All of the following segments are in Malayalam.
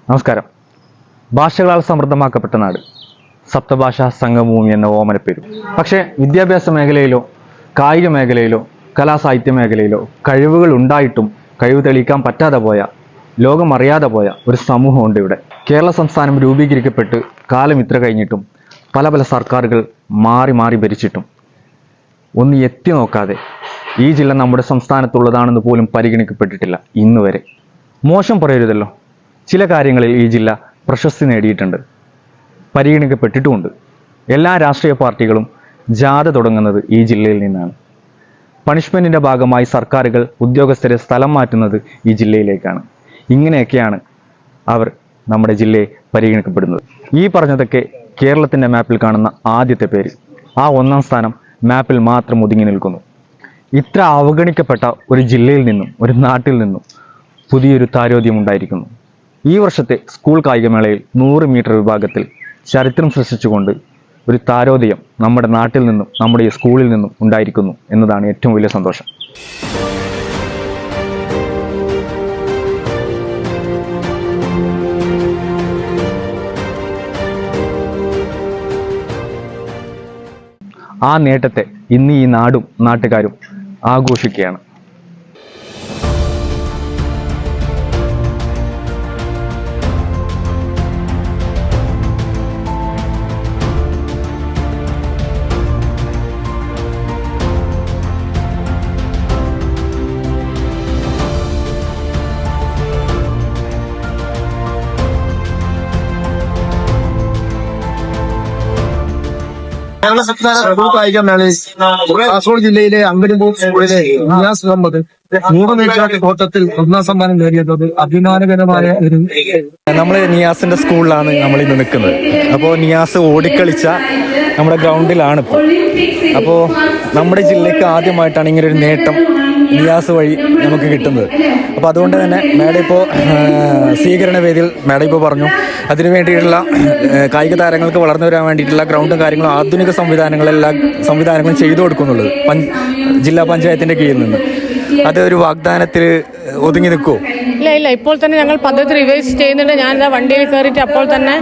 നമസ്കാരം. ഭാഷകളാൽ സമൃദ്ധമാക്കപ്പെട്ട നാട്, സപ്തഭാഷാ സംഗമഭൂമി എന്ന ഓമനപ്പേരും. പക്ഷേ വിദ്യാഭ്യാസ മേഖലയിലോ കായിക മേഖലയിലോ കലാസാഹിത്യ മേഖലയിലോ കഴിവുകൾ ഉണ്ടായിട്ടും കഴിവ് തെളിയിക്കാൻ പറ്റാതെ പോയ, ലോകം അറിയാതെ പോയ ഒരു സമൂഹമുണ്ട് ഇവിടെ. കേരള സംസ്ഥാനം രൂപീകരിക്കപ്പെട്ട് കാലം ഇത്ര കഴിഞ്ഞിട്ടും പല പല സർക്കാരുകൾ മാറി മാറി ഭരിച്ചിട്ടും ഒന്ന് എത്തി നോക്കാതെ ഈ ജില്ല നമ്മുടെ സംസ്ഥാനത്തുള്ളതാണെന്ന് പോലും പരിഗണിക്കപ്പെട്ടിട്ടില്ല ഇന്ന് വരെ. മോശം പറയരുതല്ലോ, ചില കാര്യങ്ങളിൽ ഈ ജില്ല പ്രശസ്തി നേടിയിട്ടുണ്ട്, പരിഗണിക്കപ്പെട്ടിട്ടുമുണ്ട്. എല്ലാ രാഷ്ട്രീയ പാർട്ടികളും ജാഥ തുടങ്ങുന്നത് ഈ ജില്ലയിൽ നിന്നാണ്. പണിഷ്മെൻറ്റിൻ്റെ ഭാഗമായി സർക്കാരുകൾ ഉദ്യോഗസ്ഥരെ സ്ഥലം മാറ്റുന്നത് ഈ ജില്ലയിലേക്കാണ്. ഇങ്ങനെയൊക്കെയാണ് അവർ നമ്മുടെ ജില്ലയെ പരിഗണിക്കപ്പെടുന്നത്. ഈ പറഞ്ഞതൊക്കെ കേരളത്തിൻ്റെ മാപ്പിൽ കാണുന്ന ആദ്യത്തെ പേര്. ആ ഒന്നാം സ്ഥാനം മാപ്പിൽ മാത്രം ഒതുങ്ങി നിൽക്കുന്നു. ഇത്ര അവഗണിക്കപ്പെട്ട ഒരു ജില്ലയിൽ നിന്നും ഒരു നാട്ടിൽ നിന്നും പുതിയൊരു താരോദ്യം ഉണ്ടായിരിക്കുന്നു. ഈ വർഷത്തെ സ്കൂൾ കായികമേളയിൽ 100 മീറ്റർ വിഭാഗത്തിൽ ചരിത്രം സൃഷ്ടിച്ചുകൊണ്ട് ഒരു താരോദയം നമ്മുടെ നാട്ടിൽ നിന്നും നമ്മുടെ ഈ സ്കൂളിൽ നിന്നും ഉണ്ടായിരിക്കുന്നു എന്നതാണ് ഏറ്റവും വലിയ സന്തോഷം. ആ നേട്ടത്തെ ഇന്ന് ഈ നാടും നാട്ടുകാരും ആഘോഷിക്കുകയാണ്. കേരള സംസ്ഥാന സ്കൂൾ കായിക മേളയിൽ കാസർഗോഡ് ജില്ലയിലെ അങ്കനൂർ സ്കൂളിലെ നിയാസ് മുഹമ്മദ് 100 മീറ്റർ ഓട്ടത്തിൽ ഒന്നാം സമ്മാനം നേടിയത് അഭിമാനകരമായ ഒരു. നമ്മൾ നിയാസിന്റെ സ്കൂളിലാണ് നമ്മൾ ഇന്ന് നിൽക്കുന്നത്. അപ്പോൾ നിയാസ് ഓടിക്കളിച്ച നമ്മുടെ ഗ്രൗണ്ടിലാണ് ഇപ്പോൾ. അപ്പോൾ നമ്മുടെ ജില്ലയ്ക്ക് ആദ്യമായിട്ടാണ് ഇങ്ങനെ ഒരു നേട്ടം നിയാസ് വഴി നമുക്ക് കിട്ടുന്നത്. അപ്പോൾ അതുകൊണ്ട് തന്നെ മേഡം ഇപ്പോൾ സ്വീകരണ വേദിയിൽ മേഡം ഇപ്പോൾ പറഞ്ഞു അതിനു വേണ്ടിയിട്ടുള്ള കായിക താരങ്ങൾക്ക് വളർന്നു വരാൻ വേണ്ടിയിട്ടുള്ള ഗ്രൗണ്ടും കാര്യങ്ങളും ആധുനിക സംവിധാനങ്ങളും ചെയ്തു കൊടുക്കുന്നുള്ളത് ജില്ലാ പഞ്ചായത്തിൻ്റെ കീഴിൽ നിന്ന്. അത് ഒരു വാഗ്ദാനത്തിൽ ഒതുങ്ങി നിൽക്കുമോ? ഇല്ല, ഇപ്പോൾ തന്നെ ഞങ്ങൾ പദ്ധതി റിവൈസ് ചെയ്യുന്നുണ്ട്. ഞാനിതാ വണ്ടിയിൽ കയറിയിട്ട് അപ്പോൾ തന്നെ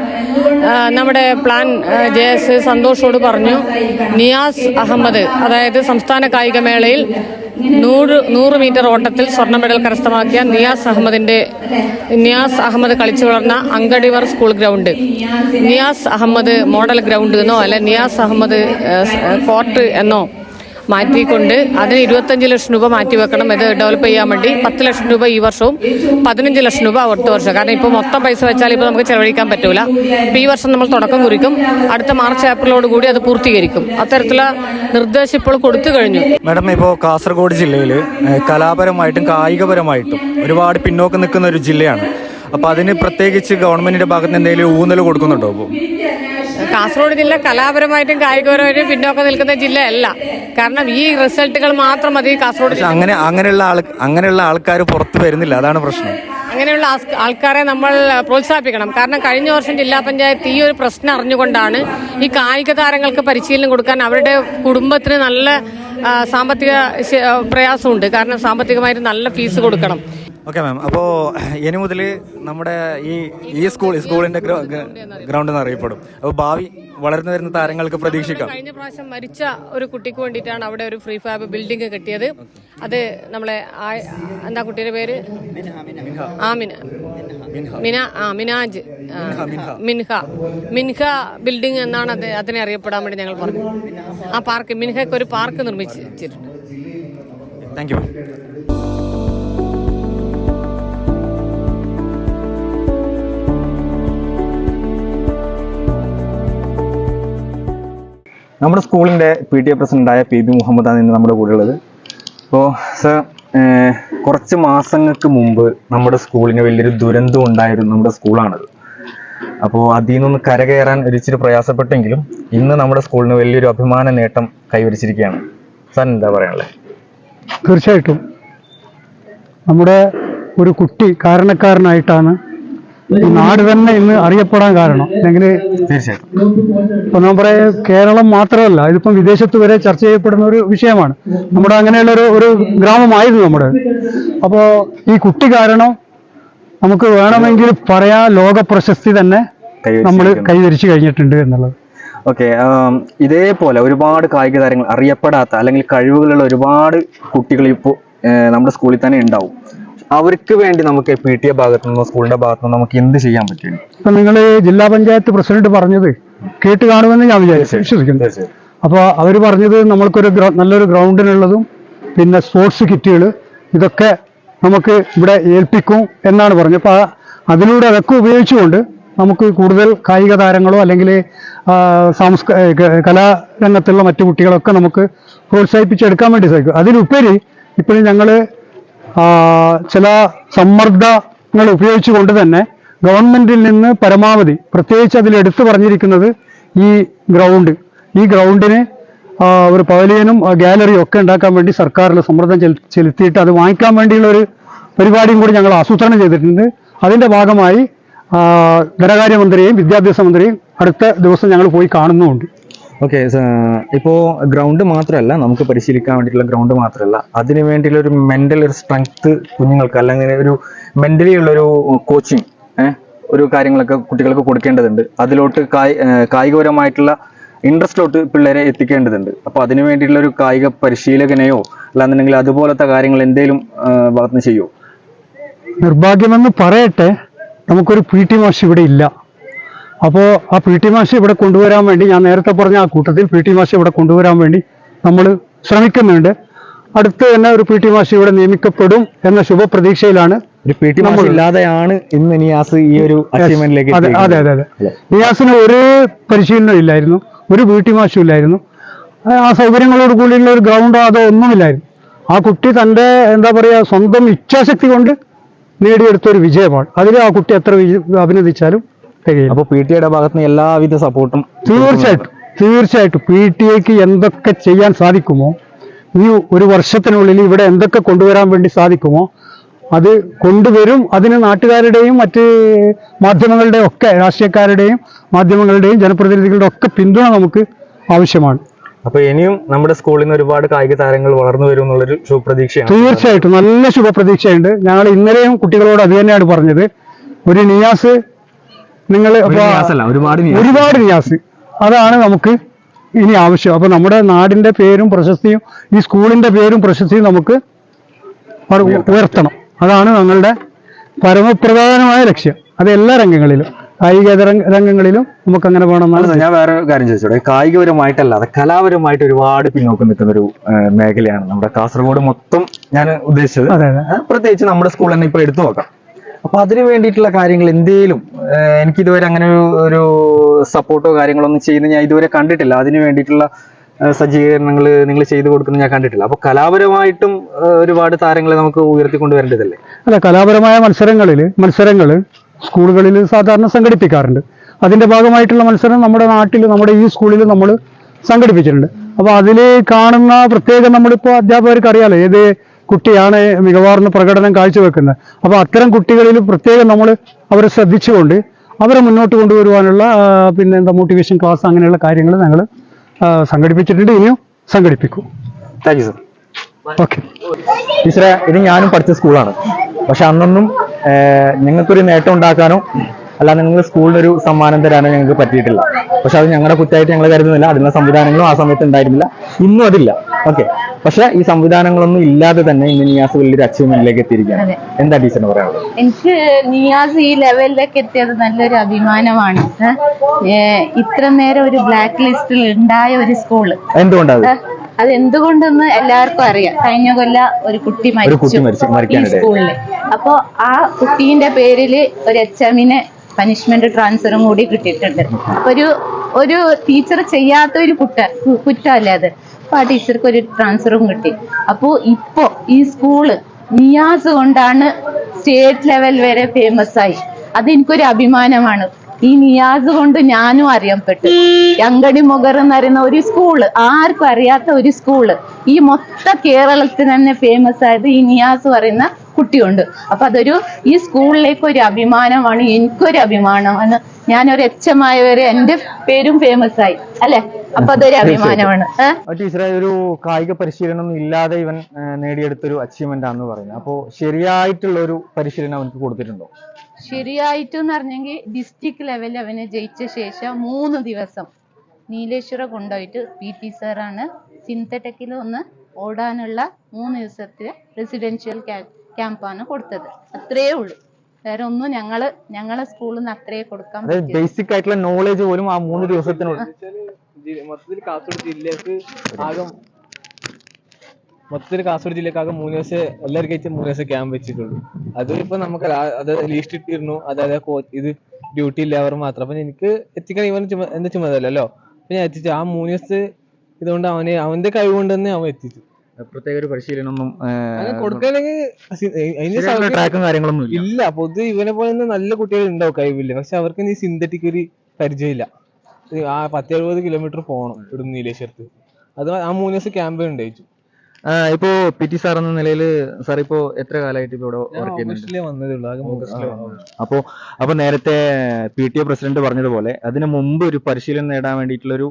നമ്മുടെ പ്ലാൻ JS സന്തോഷോട് പറഞ്ഞു, നിയാസ് അഹമ്മദ്, അതായത് സംസ്ഥാന കായികമേളയിൽ 100 മീറ്റർ ഓട്ടത്തിൽ സ്വർണ്ണ മെഡൽ കരസ്ഥമാക്കിയ നിയാസ് അഹമ്മദ് കളിച്ചു വളർന്ന അങ്കഡിവർ school ground, Niyas Ahmed model ground എന്നോ അല്ലെ നിയാസ് അഹമ്മദ് കോർട്ട് എന്നോ മാറ്റിക്കൊണ്ട് അതിന് 25 ലക്ഷം രൂപ മാറ്റിവെക്കണം. ഇത് ഡെവലപ്പ് ചെയ്യാൻ വേണ്ടി 10 ലക്ഷം രൂപ ഈ വർഷവും 15 ലക്ഷം രൂപ അടുത്ത വർഷം. കാരണം ഇപ്പോൾ മൊത്തം പൈസ വെച്ചാൽ ഇപ്പോൾ നമുക്ക് ചെലവഴിക്കാൻ പറ്റൂല. ഇപ്പോൾ ഈ വർഷം നമ്മൾ തുടക്കം കുറിക്കും, അടുത്ത മാർച്ച് ഏപ്രിലോട് കൂടി അത് പൂർത്തീകരിക്കും. അത്തരത്തിലുള്ള നിർദ്ദേശം ഇപ്പോൾ കൊടുത്തു കഴിഞ്ഞു. മാഡം, ഇപ്പോൾ കാസർഗോഡ് ജില്ലയിൽ കലാപരമായിട്ടും കായികപരമായിട്ടും ഒരുപാട് പിന്നോക്കം നിൽക്കുന്ന ഒരു ജില്ലയാണ്. അപ്പോൾ അതിന് പ്രത്യേകിച്ച് ഗവൺമെന്റിന്റെ ഭാഗത്ത് നിന്ന് എന്തെങ്കിലും ഊന്നൽ കൊടുക്കുന്നുണ്ടോ? ഇപ്പോൾ കാസർഗോഡ് ജില്ല കലാപരമായിട്ടും കായികപരമായിട്ടും പിന്നോക്കം നിൽക്കുന്ന ജില്ലയല്ല. കാരണം ഈ റിസൾട്ടുകൾ മാത്രം മതി കാസർഗോഡ്. അങ്ങനെയുള്ള ആൾക്കാർ പുറത്തു വരുന്നില്ല, അതാണ് പ്രശ്നം. അങ്ങനെയുള്ള ആൾക്കാരെ നമ്മൾ പ്രോത്സാഹിപ്പിക്കണം. കാരണം കഴിഞ്ഞ വർഷം ജില്ലാ പഞ്ചായത്ത് ഈ ഒരു പ്രശ്നം അറിഞ്ഞുകൊണ്ടാണ് ഈ കായിക താരങ്ങൾക്ക് പരിശീലനം കൊടുക്കാൻ അവരുടെ കുടുംബത്തിന് നല്ല സാമ്പത്തിക പ്രയാസമുണ്ട്. കാരണം സാമ്പത്തികമായിട്ട് നല്ല ഫീസ് കൊടുക്കണം. ഓക്കെ മാം, അപ്പോൾ ഇനി മുതൽ നമ്മുടെ ഈ സ്കൂളിന്റെ ഗ്രൗണ്ട് എന്ന് അറിയപ്പെടും. അപ്പോൾ ഭാവി വളർന്നു വരുന്ന താരങ്ങൾക്ക് പ്രതീക്ഷിക്കാം. കഴിഞ്ഞ പ്രാവശ്യം മരിച്ച ഒരു കുട്ടിക്ക് വേണ്ടിയിട്ടാണ് അവിടെ ഒരു ഫ്രീ ഫാബ് ബിൽഡിംഗ് കെട്ടിയത്. അത് നമ്മളെ എന്താ കുട്ടിയുടെ പേര്? മിൻഹ ബിൽഡിംഗ് എന്നാണ് അതിനെ അറിയപ്പെടാൻ വേണ്ടി ഞങ്ങൾ പറഞ്ഞു. ആ പാർക്ക്, മിൻഹയ്ക്ക് ഒരു പാർക്ക് നിർമ്മിച്ചിട്ടുണ്ട്. Thank you. നമ്മുടെ സ്കൂളിൻ്റെ PTA പ്രസിഡൻ്റായ PB മുഹമ്മദാണ് ഇന്ന് നമ്മുടെ കൂടെ ഉള്ളത്. അപ്പോൾ സർ, കുറച്ച് മാസങ്ങൾക്ക് മുമ്പ് നമ്മുടെ സ്കൂളിന് വലിയൊരു ദുരന്തം ഉണ്ടായിരുന്നു നമ്മുടെ സ്കൂളാണത്. അപ്പോൾ അതിൽ നിന്നൊന്ന് കരകയറാൻ ഒരിച്ചിരി പ്രയാസപ്പെട്ടെങ്കിലും ഇന്ന് നമ്മുടെ സ്കൂളിന് വലിയൊരു അഭിമാന നേട്ടം കൈവരിച്ചിരിക്കുകയാണ്. സാർ എന്താ പറയാനുള്ളത്? തീർച്ചയായിട്ടും നമ്മുടെ ഒരു കുട്ടി കാരണക്കാരനായിട്ടാണ് ഈ നാട് തന്നെ ഇന്ന് അറിയപ്പെടാൻ കാരണം. അല്ലെങ്കിൽ തീർച്ചയായിട്ടും ഇപ്പൊ നമ്മുടെ കേരളം മാത്രമല്ല, ഇതിപ്പം വിദേശത്ത് വരെ ചർച്ച ചെയ്യപ്പെടുന്ന ഒരു വിഷയമാണ്. നമ്മുടെ അങ്ങനെയുള്ള ഒരു ഗ്രാമമായിരുന്നു നമ്മുടെ. അപ്പോൾ ഈ കുട്ടി കാരണം നമുക്ക് വേണമെങ്കിൽ പറയാ ലോക പ്രശസ്തി തന്നെ നമ്മൾ കൈവരിച്ചു കഴിഞ്ഞിട്ടുണ്ട് എന്നുള്ളത്. ഓക്കെ, ഇതേപോലെ ഒരുപാട് കായിക താരങ്ങൾ, അറിയപ്പെടാത്ത അല്ലെങ്കിൽ കഴിവുകളുള്ള ഒരുപാട് കുട്ടികൾ ഇപ്പോൾ നമ്മുടെ സ്കൂളിൽ തന്നെ ഉണ്ടാവും. അവർക്ക് വേണ്ടി നമുക്ക് PTA ഭാഗത്തു നിന്നോ സ്കൂളിന്റെ ഭാഗത്തു നിന്നോ നമുക്ക് എന്ത് ചെയ്യാൻ പറ്റും? ഇപ്പൊ നിങ്ങൾ ജില്ലാ പഞ്ചായത്ത് പ്രസിഡന്റ് പറഞ്ഞത് കേട്ട് കാണുമെന്ന് ഞാൻ വിശ്വസിക്കുന്നു. അപ്പോൾ അവർ പറഞ്ഞത് നമ്മൾക്കൊരു നല്ലൊരു ഗ്രൗണ്ടിനുള്ളതും പിന്നെ സ്പോർട്സ് കിറ്റുകൾ ഇതൊക്കെ നമുക്ക് ഇവിടെ ഏൽപ്പിക്കും എന്നാണ് പറഞ്ഞത്. അപ്പോൾ അതിലൂടെ അതൊക്കെ ഉപയോഗിച്ചുകൊണ്ട് നമുക്ക് കൂടുതൽ കായിക താരങ്ങളോ അല്ലെങ്കിൽ കലാരംഗത്തുള്ള മറ്റു കുട്ടികളൊക്കെ നമുക്ക് പ്രോത്സാഹിപ്പിച്ചെടുക്കാൻ വേണ്ടി സാധിക്കും. അതിലുപരി ഇപ്പോഴും ഞങ്ങൾ ചില സമ്മർദ്ദങ്ങൾ ഉപയോഗിച്ചുകൊണ്ട് തന്നെ ഗവൺമെന്റിൽ നിന്ന് പരമാവധി, പ്രത്യേകിച്ച് അതിൽ എടുത്തു പറഞ്ഞിരിക്കുന്നത് ഈ ഗ്രൗണ്ടിന് ഒരു പവലിയനും ഗാലറിയും ഒക്കെ ഉണ്ടാക്കാൻ വേണ്ടി സർക്കാരിൽ സമ്മർദ്ദം ചെലുത്തിയിട്ട് അത് വാങ്ങിക്കാൻ വേണ്ടിയുള്ള ഒരു പരിപാടിയും കൂടി ഞങ്ങൾ ആസൂത്രണം ചെയ്തിട്ടുണ്ട്. അതിന്റെ ഭാഗമായി ധനകാര്യമന്ത്രിയെയും വിദ്യാഭ്യാസ മന്ത്രിയും അടുത്ത ദിവസം ഞങ്ങൾ പോയി കാണുന്നുമുണ്ട്. ഓക്കെ, ഇപ്പോൾ ഗ്രൗണ്ട് മാത്രമല്ല, നമുക്ക് പരിശീലിക്കാൻ വേണ്ടിയിട്ടുള്ള ഗ്രൗണ്ട് മാത്രമല്ല, അതിനു വേണ്ടിയുള്ള ഒരു മെന്റൽ ഒരു സ്ട്രെങ്ത് കുഞ്ഞുങ്ങൾക്ക് അല്ലെങ്കിൽ ഒരു മെന്റലി ഉള്ളൊരു കോച്ചിങ് ഒരു കാര്യങ്ങളൊക്കെ കുട്ടികൾക്ക് കൊടുക്കേണ്ടതുണ്ട്. അതിലോട്ട് കായികപരമായിട്ടുള്ള ഇൻട്രസ്റ്റിലോട്ട് പിള്ളേരെ എത്തിക്കേണ്ടതുണ്ട്. അപ്പോൾ അതിനു വേണ്ടിയിട്ടുള്ള ഒരു കായിക പരിശീലകനെയോ അല്ലാന്നുണ്ടെങ്കിൽ അതുപോലത്തെ കാര്യങ്ങൾ എന്തെങ്കിലും ഭാഗത്തുനിന്ന് ചെയ്യുമോ? നിർഭാഗ്യമെന്ന് പറയട്ടെ, നമുക്കൊരു PT മാഷ് ഇവിടെ ഇല്ല. അപ്പോൾ ആ PT മാഷ് ഇവിടെ കൊണ്ടുവരാൻ വേണ്ടി, ഞാൻ നേരത്തെ പറഞ്ഞ ആ കൂട്ടത്തിൽ PT മാഷ് ഇവിടെ കൊണ്ടുവരാൻ വേണ്ടി നമ്മൾ ശ്രമിക്കുന്നുണ്ട്. അടുത്ത് തന്നെ ഒരു PT മാഷ് ഇവിടെ നിയമിക്കപ്പെടും എന്ന ശുഭപ്രതീക്ഷയിലാണ്. ഒരു PT മാഷ് ഇല്ലാതെയാണ് ഇന്ന് നിയാസ് ഈ ഒരു അച്ചീവ്മെന്റിലേക്ക്. അതെ. നിയാസിന് ഒരു പരിശീലനം ഇല്ലായിരുന്നു, ഒരു PT മാഷും ഇല്ലായിരുന്നു, ആ സൗകര്യങ്ങളോട് കൂടിയുള്ള ഒരു ഗ്രൗണ്ടോ അതോ ഒന്നുമില്ലായിരുന്നു. ആ കുട്ടി തൻ്റെ എന്താ പറയുക സ്വന്തം ഇച്ഛാശക്തി കൊണ്ട് നേടിയെടുത്ത ഒരു വിജയമാണ്. അതിൽ ആ കുട്ടി എത്ര അഭിനന്ദിച്ചാലും തികയില്ല. അപ്പോൾ PTA ഭാഗത്ത് നിന്ന് എല്ലാവിധ സപ്പോർട്ടും തീർച്ചയായിട്ടും PTA എന്തൊക്കെ ചെയ്യാൻ സാധിക്കുമോ, ഈ ഒരു വർഷത്തിനുള്ളിൽ ഇവിടെ എന്തൊക്കെ കൊണ്ടുവരാൻ വേണ്ടി സാധിക്കുമോ അത് കൊണ്ടുവരും. അതിന് നാട്ടുകാരുടെയും മറ്റ് മാധ്യമങ്ങളുടെയും ഒക്കെ, രാഷ്ട്രീയക്കാരുടെയും മാധ്യമങ്ങളുടെയും ജനപ്രതിനിധികളുടെ ഒക്കെ പിന്തുണ നമുക്ക് ആവശ്യമാണ്. അപ്പൊ ഇനിയും നമ്മുടെ സ്കൂളിൽ നിന്ന് ഒരുപാട് കായിക താരങ്ങൾ വളർന്നു വരും എന്നുള്ളൊരു ശുഭപ്രതീക്ഷയാണ്. തീർച്ചയായിട്ടും നല്ല ശുഭപ്രതീക്ഷയുണ്ട്. ഞങ്ങൾ ഇന്നലെയും കുട്ടികളോട് അത് തന്നെയാണ് പറഞ്ഞത്. ഒരു നിയാസ് നിങ്ങൾ ഒരുപാട് നിയാസ് അതാണ് നമുക്ക് ഇനി ആവശ്യം. അപ്പൊ നമ്മുടെ നാടിന്റെ പേരും പ്രശസ്തിയും ഈ സ്കൂളിന്റെ പേരും പ്രശസ്തിയും നമുക്ക് ഉയർത്തണം. അതാണ് ഞങ്ങളുടെ പരമപ്രധാനമായ ലക്ഷ്യം. അത് എല്ലാ രംഗങ്ങളിലും, കായികേതര രംഗങ്ങളിലും നമുക്ക് അങ്ങനെ വേണമെന്നാണ്. ഞാൻ വേറെ കാര്യം ചോദിച്ചോട്ടെ, കായികപരമായിട്ടല്ലാതെ കലാപരമായിട്ട് ഒരുപാട് പിന്നോക്കം നിൽക്കുന്ന ഒരു മേഖലയാണ് നമ്മുടെ കാസർഗോഡ് മൊത്തം ഞാൻ ഉദ്ദേശിച്ചത്. പ്രത്യേകിച്ച് നമ്മുടെ സ്കൂൾ തന്നെ ഇപ്പൊ എടുത്തു നോക്കാം. അപ്പൊ അതിന് വേണ്ടിയിട്ടുള്ള കാര്യങ്ങൾ എന്തെങ്കിലും എനിക്കിതുവരെ അങ്ങനെ ഒരു സപ്പോർട്ടോ കാര്യങ്ങളോ ഒന്നും ചെയ്യുന്നത് ഞാൻ ഇതുവരെ കണ്ടിട്ടില്ല. അതിന് വേണ്ടിയിട്ടുള്ള സജ്ജീകരണങ്ങൾ നിങ്ങൾ ചെയ്തു കൊടുക്കുന്നത് ഞാൻ കണ്ടിട്ടില്ല. അപ്പൊ കലാപരമായിട്ടും ഒരുപാട് താരങ്ങളെ നമുക്ക് ഉയർത്തിക്കൊണ്ടുവരേണ്ടതല്ലേ? അല്ല, കലാപരമായ മത്സരങ്ങൾ സ്കൂളുകളിൽ സാധാരണ സംഘടിപ്പിക്കാറുണ്ട്. അതിന്റെ ഭാഗമായിട്ടുള്ള മത്സരം നമ്മുടെ നാട്ടിൽ, നമ്മുടെ ഈ സ്കൂളിൽ നമ്മൾ സംഘടിപ്പിച്ചിട്ടുണ്ട്. അപ്പൊ അതിൽ കാണുന്ന പ്രത്യേകം, നമ്മളിപ്പോൾ അധ്യാപകർക്ക് അറിയാലോ ഏത് കുട്ടിയാണ് മികവാർന്ന പ്രകടനം കാഴ്ചവെക്കുന്നത്. അപ്പോൾ അത്തരം കുട്ടികളിൽ പ്രത്യേകം നമ്മൾ അവരെ ശ്രദ്ധിച്ചുകൊണ്ട് അവരെ മുന്നോട്ട് കൊണ്ടുവരുവാനുള്ള മോട്ടിവേഷൻ ക്ലാസ് അങ്ങനെയുള്ള കാര്യങ്ങൾ ഞങ്ങൾ സംഘടിപ്പിച്ചിട്ടുണ്ട്, ഇനിയും സംഘടിപ്പിക്കും. Thank you sir. ഓക്കെ ടീച്ചറെ, ഇത് ഞാനും പഠിച്ച സ്കൂളാണ്. പക്ഷെ അന്നൊന്നും ഞങ്ങൾക്കൊരു നേട്ടം ഉണ്ടാക്കാനോ അല്ലാതെ നിങ്ങൾ സ്കൂളിനൊരു സമ്മാനം തരാനോ ഞങ്ങൾക്ക് പറ്റിയിട്ടില്ല. പക്ഷെ അത് ഞങ്ങളുടെ കുറ്റമായിട്ട് ഞങ്ങൾ കരുതുന്നില്ല. അതിനുള്ള സംവിധാനങ്ങളും ആ സമയത്ത് ഉണ്ടായിരുന്നില്ല, ഇന്നും അതില്ല. ഓക്കെ, പക്ഷെ ഈ സംവിധാനങ്ങളൊന്നും ഇല്ലാതെ തന്നെ ഇന്ന് നിയാസ് വലിയൊരു അച്ചീവ്മെന്റിലേക്ക് എത്തിയിരിക്കുകയാണ്. എന്താ ടീച്ചറിന് പറയാനുള്ളത്? എനിക്ക് നിയാസ് ഈ ലെവലിലേക്ക് എത്തിയത് നല്ലൊരു അഭിമാനമാണ്. ഇത്ര നേരം ഒരു ബ്ലാക്ക് ലിസ്റ്റിൽ ഉണ്ടായ ഒരു സ്കൂള് എന്തുകൊണ്ടാണ്? അത് എന്തുകൊണ്ടെന്ന് എല്ലാവർക്കും അറിയാം. കഴിഞ്ഞ കൊല്ല ഒരു കുട്ടി മരിച്ചു ഈ സ്കൂളില്. അപ്പൊ ആ കുട്ടീന്റെ പേരില് ഒരു HMനെ പനിഷ്മെന്റ് ട്രാൻസ്ഫറും കൂടി കിട്ടിയിട്ടുണ്ട്. ഒരു ടീച്ചർ ചെയ്യാത്ത ഒരു കുറ്റമല്ലേ അത്. അപ്പൊ ആ ടീച്ചർക്ക് ഒരു ട്രാൻസ്ഫറും കിട്ടി. അപ്പോ ഇപ്പോ ഈ സ്കൂള് നിയാസ് കൊണ്ടാണ് സ്റ്റേറ്റ് ലെവൽ വരെ ഫേമസ് ആയി. അതെനിക്കൊരു അഭിമാനമാണ്. ഈ നിയാസ് കൊണ്ട് ഞാനും അറിയപ്പെട്ടു. അങ്കടി മുഗർ എന്ന് പറയുന്ന ഒരു സ്കൂള്, ആർക്കും അറിയാത്ത ഒരു സ്കൂള്, ഈ മൊത്ത കേരളത്തിൽ തന്നെ ഫേമസ് ആയത് ഈ നിയാസ് പറയുന്ന കുട്ടിയുണ്ട്. അപ്പൊ അതൊരു ഈ സ്കൂളിലേക്ക് ഒരു അഭിമാനമാണ്, എനിക്കൊരു അഭിമാനമാണ്. ഞാനൊരു എച്ചമായവരെ എൻ്റെ പേരും ഫേമസ് ആയി അല്ലെ, അപ്പൊ അതൊരു അഭിമാനമാണ്. ടീച്ചറെ, ഒരു കായിക പരിശീലനം ഇല്ലാതെ ഇവൻ നേടിയെടുത്തൊരു അച്ചീവ്മെന്റ് ആണെന്ന് പറയുന്നത്. അപ്പോൾ ശരിയായിട്ടുള്ള ഒരു പരിശീലനം അവർക്ക് കൊടുത്തിട്ടുണ്ടോ? ശരിയായിട്ടെന്ന് പറഞ്ഞെങ്കിൽ ഡിസ്ട്രിക്ട് ലെവലിൽ അവന് ജയിച്ച ശേഷം 3 ദിവസം നീലേശ്വര കൊണ്ടുപോയിട്ട് PT സാറാണ് സിന്തടെക്കിൽ ഒന്ന് ഓടാനുള്ള 3 ദിവസത്തെ റെസിഡൻഷ്യൽ ക്യാമ്പാണ് കൊടുത്തത്. അത്രേ ഉള്ളൂ, വേറെ ഒന്നും ഞങ്ങളെ സ്കൂളിൽ നിന്ന് അത്രേ കൊടുക്കാൻ പറ്റും. ബേസിക് ആയിട്ടുള്ള നോളേജ് പോലും ആ 3 ദിവസത്തിനുള്ളിൽ. മൊത്തത്തിൽ കാസർഗോഡ് ജില്ലക്ക് ആകെ 3 ദിവസം എല്ലാവരും കഴിച്ച 3 ദിവസം ക്യാമ്പ് വെച്ചിട്ടുള്ളൂ. അത് ഇപ്പൊ നമുക്ക് അത് ലീസ്റ്റ് ഇട്ടിരുന്നു, അതായത് ഇത് ഡ്യൂട്ടി ഇല്ലാവർ മാത്രം. അപ്പൊ എനിക്ക് എത്തിക്കാൻ ഇവൻ എന്താ ചുമതലല്ലോ, അപ്പൊ ഞാൻ എത്തിച്ചു. ആ 3 ദിവസത്തെ ഇതുകൊണ്ട് അവന്റെ കഴിവ് കൊണ്ട് തന്നെ അവൻ എത്തിച്ചു. പ്രത്യേക ഒരു പരിശീലനം ഒന്നും കൊടുക്കുകയാണെങ്കിൽ അതിന്റെ ട്രാക്കും കാര്യങ്ങളൊന്നും ഇല്ല. പൊതുവെ ഇവനെ പോലെ തന്നെ നല്ല കുട്ടികൾ ഉണ്ടാവും കഴിവില്ല, പക്ഷെ അവർക്ക് ഈ സിന്തറ്റിക് ഒരു പരിചയമില്ല. ആ 10-70 കിലോമീറ്റർ പോകണം ഇവിടുന്ന് നീലേശ്വരത്ത്. അത് ആ 3 ദിവസം ക്യാമ്പ് ഉണ്ടായിച്ചു. ഇപ്പോ PT സാർ എന്ന നിലയിൽ സാർ ഇപ്പോ എത്ര കാലമായിട്ട് ഇപ്പൊ ഇവിടെ വർക്ക് ചെയ്യുന്നുണ്ട്? വന്നതേ ഉള്ളൂ. അപ്പൊ നേരത്തെ PTA പ്രസിഡന്റ് പറഞ്ഞതുപോലെ അതിനു മുമ്പ് ഒരു പരിശീലനം നേടാൻ വേണ്ടിയിട്ടുള്ള ഒരു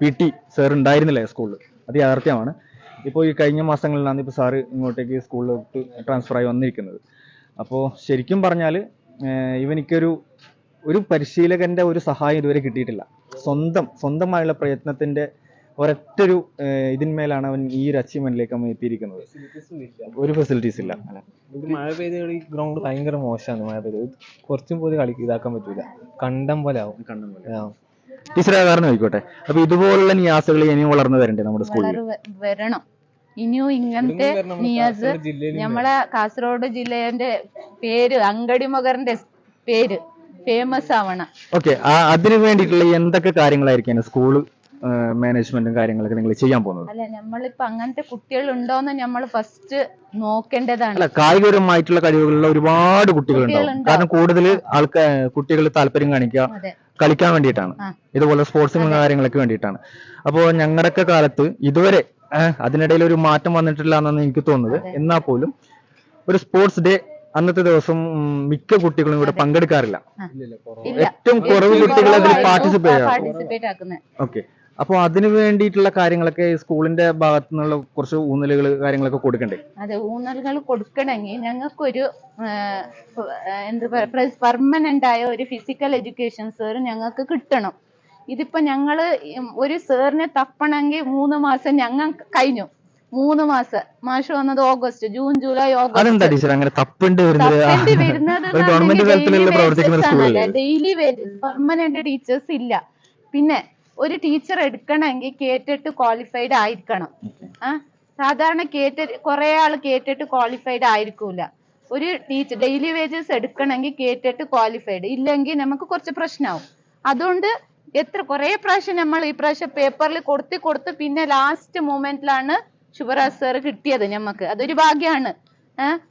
PT സാർ ഉണ്ടായിരുന്നില്ലേ സ്കൂളിൽ, അത് യാഥാർത്ഥ്യമാണ്. ഇപ്പോൾ ഈ കഴിഞ്ഞ മാസങ്ങളിലാണ് ഇപ്പോൾ സാറ് ഇങ്ങോട്ടേക്ക് സ്കൂളിലോട്ട് ട്രാൻസ്ഫർ ആയി വന്നിരിക്കുന്നത്. അപ്പോൾ ശരിക്കും പറഞ്ഞാൽ ഒരു പരിശീലകന്റെ ഒരു സഹായം ഇതുവരെ കിട്ടിയിട്ടില്ല. സ്വന്തമായുള്ള പ്രയത്നത്തിന്റെ ഒരൊറ്റൊരു ഇതിന്മേലാണ് അവൻ ഈ ഒരു അച്ചീവ്മെന്റിലേക്ക് അവൻ എത്തിയിരിക്കുന്നത്. ഒരു ഫെസിലിറ്റീസ് ഇല്ല. മഴ പെയ്ത ഈ ഗ്രൗണ്ട് ഭയങ്കര മോശമാണ്. മഴ പെയ്ത് കുറച്ചും പോലും ഇതാക്കാൻ പറ്റൂല, കണ്ടം പോലെ ആവും. ടീച്ചറെ കാരണം നോക്കിക്കോട്ടെ, അപ്പൊ ഇതുപോലുള്ള നിയാസുകൾ ഇനിയും വളർന്നു വരണ്ടേ നമ്മുടെ സ്കൂളിൽ? വരണം ഇനിയും ഇങ്ങനത്തെ നിയാസ്. നമ്മളെ കാസർഗോഡ് ജില്ലേന്റെ പേര്, അങ്കടിമകറിന്റെ പേര് ഫേമസ് ആവണം. ഓക്കെ, അതിനു വേണ്ടിയിട്ടുള്ള എന്തൊക്കെ കാര്യങ്ങളായിരിക്കും സ്കൂള് മാനേജ്മെന്റും കാര്യങ്ങളൊക്കെ നിങ്ങൾ ചെയ്യാൻ പോകുന്നത്? അല്ല, നമ്മളിപ്പോ അങ്ങനത്തെ കുട്ടികൾ ഉണ്ടോന്ന് നമ്മൾ ഫസ്റ്റ് നോക്കേണ്ടതാണ്. അല്ല, കായികപരമായിട്ടുള്ള കഴിവുകളുള്ള ഒരുപാട് കുട്ടികളുണ്ടാവും. കാരണം കൂടുതൽ കുട്ടികൾ താല്പര്യം കാണിക്കുക കളിക്കാൻ വേണ്ടിയിട്ടാണ്, ഇതുപോലെ സ്പോർട്സിനും കാര്യങ്ങളൊക്കെ വേണ്ടിയിട്ടാണ്. അപ്പോൾ ഞങ്ങളുടെയൊക്കെ കാലത്ത് ഇതുവരെ അതിനിടയിൽ ഒരു മാറ്റം വന്നിട്ടില്ല എന്നാണ് എനിക്ക് തോന്നുന്നത്. എന്നാൽ പോലും ഒരു സ്പോർട്സ് ഡേ അന്നത്തെ ദിവസം മിക്ക കുട്ടികളും ഇവിടെ പങ്കെടുക്കാറില്ല. ഏറ്റവും കുറവ് കുട്ടികൾ അതിൽ പാർട്ടിസിപ്പേറ്റ് ആക്കുന്നത്. ഓക്കെ, അപ്പോൾ അതിന് വേണ്ടിയിട്ടുള്ള കാര്യങ്ങളൊക്കെ സ്കൂളിന്റെ ഭാഗത്തു നിന്നുള്ള കുറച്ച് ഊന്നലുകൾ കാര്യങ്ങളൊക്കെ കൊടുക്കണ്ടേ? അതെ, ഊന്നലുകൾ കൊടുക്കണമെങ്കിൽ ഞങ്ങൾക്കൊരു പെർമനന്റ് ആയ ഒരു ഫിസിക്കൽ എഡ്യൂക്കേഷൻ സാർ ഞങ്ങൾക്ക് കിട്ടണം. ഇതിപ്പോ ഞങ്ങള് ഒരു സാറിനെ തപ്പണമെങ്കിൽ 3 മാസം ഞങ്ങൾ കഴിഞ്ഞു. 3 മാസം മാഷ് വന്നത് ഓഗസ്റ്റ്, ജൂൺ, ജൂലൈ, ഓഗസ്റ്റ്. അങ്ങനെ തപ്പേണ്ടി വരുന്നത് ഡെയിലി പെർമനന്റ് ടീച്ചേഴ്സ് ഇല്ല. പിന്നെ ഒരു ടീച്ചർ എടുക്കണമെങ്കിൽ കേട്ടിട്ട് ക്വാളിഫൈഡ് ആയിരിക്കണം. സാധാരണ കുറെ ആള് കേട്ടിട്ട് ക്വാളിഫൈഡ് ആയിരിക്കൂല. ഒരു ടീച്ചർ ഡെയിലി വേജസ് എടുക്കണമെങ്കിൽ കേട്ടിട്ട് ക്വാളിഫൈഡ് ഇല്ലെങ്കിൽ നമുക്ക് കുറച്ച് പ്രശ്നമാവും. അതുകൊണ്ട് കുറെ പ്രാവശ്യം നമ്മൾ ഈ പ്രാവശ്യം പേപ്പറിൽ കൊടുത്ത് പിന്നെ ലാസ്റ്റ് മൊമെന്റിലാണ് ശുഭരാജ് സാർ കിട്ടിയത്. ഞമ്മക്ക് അതൊരു ഭാഗ്യമാണ്.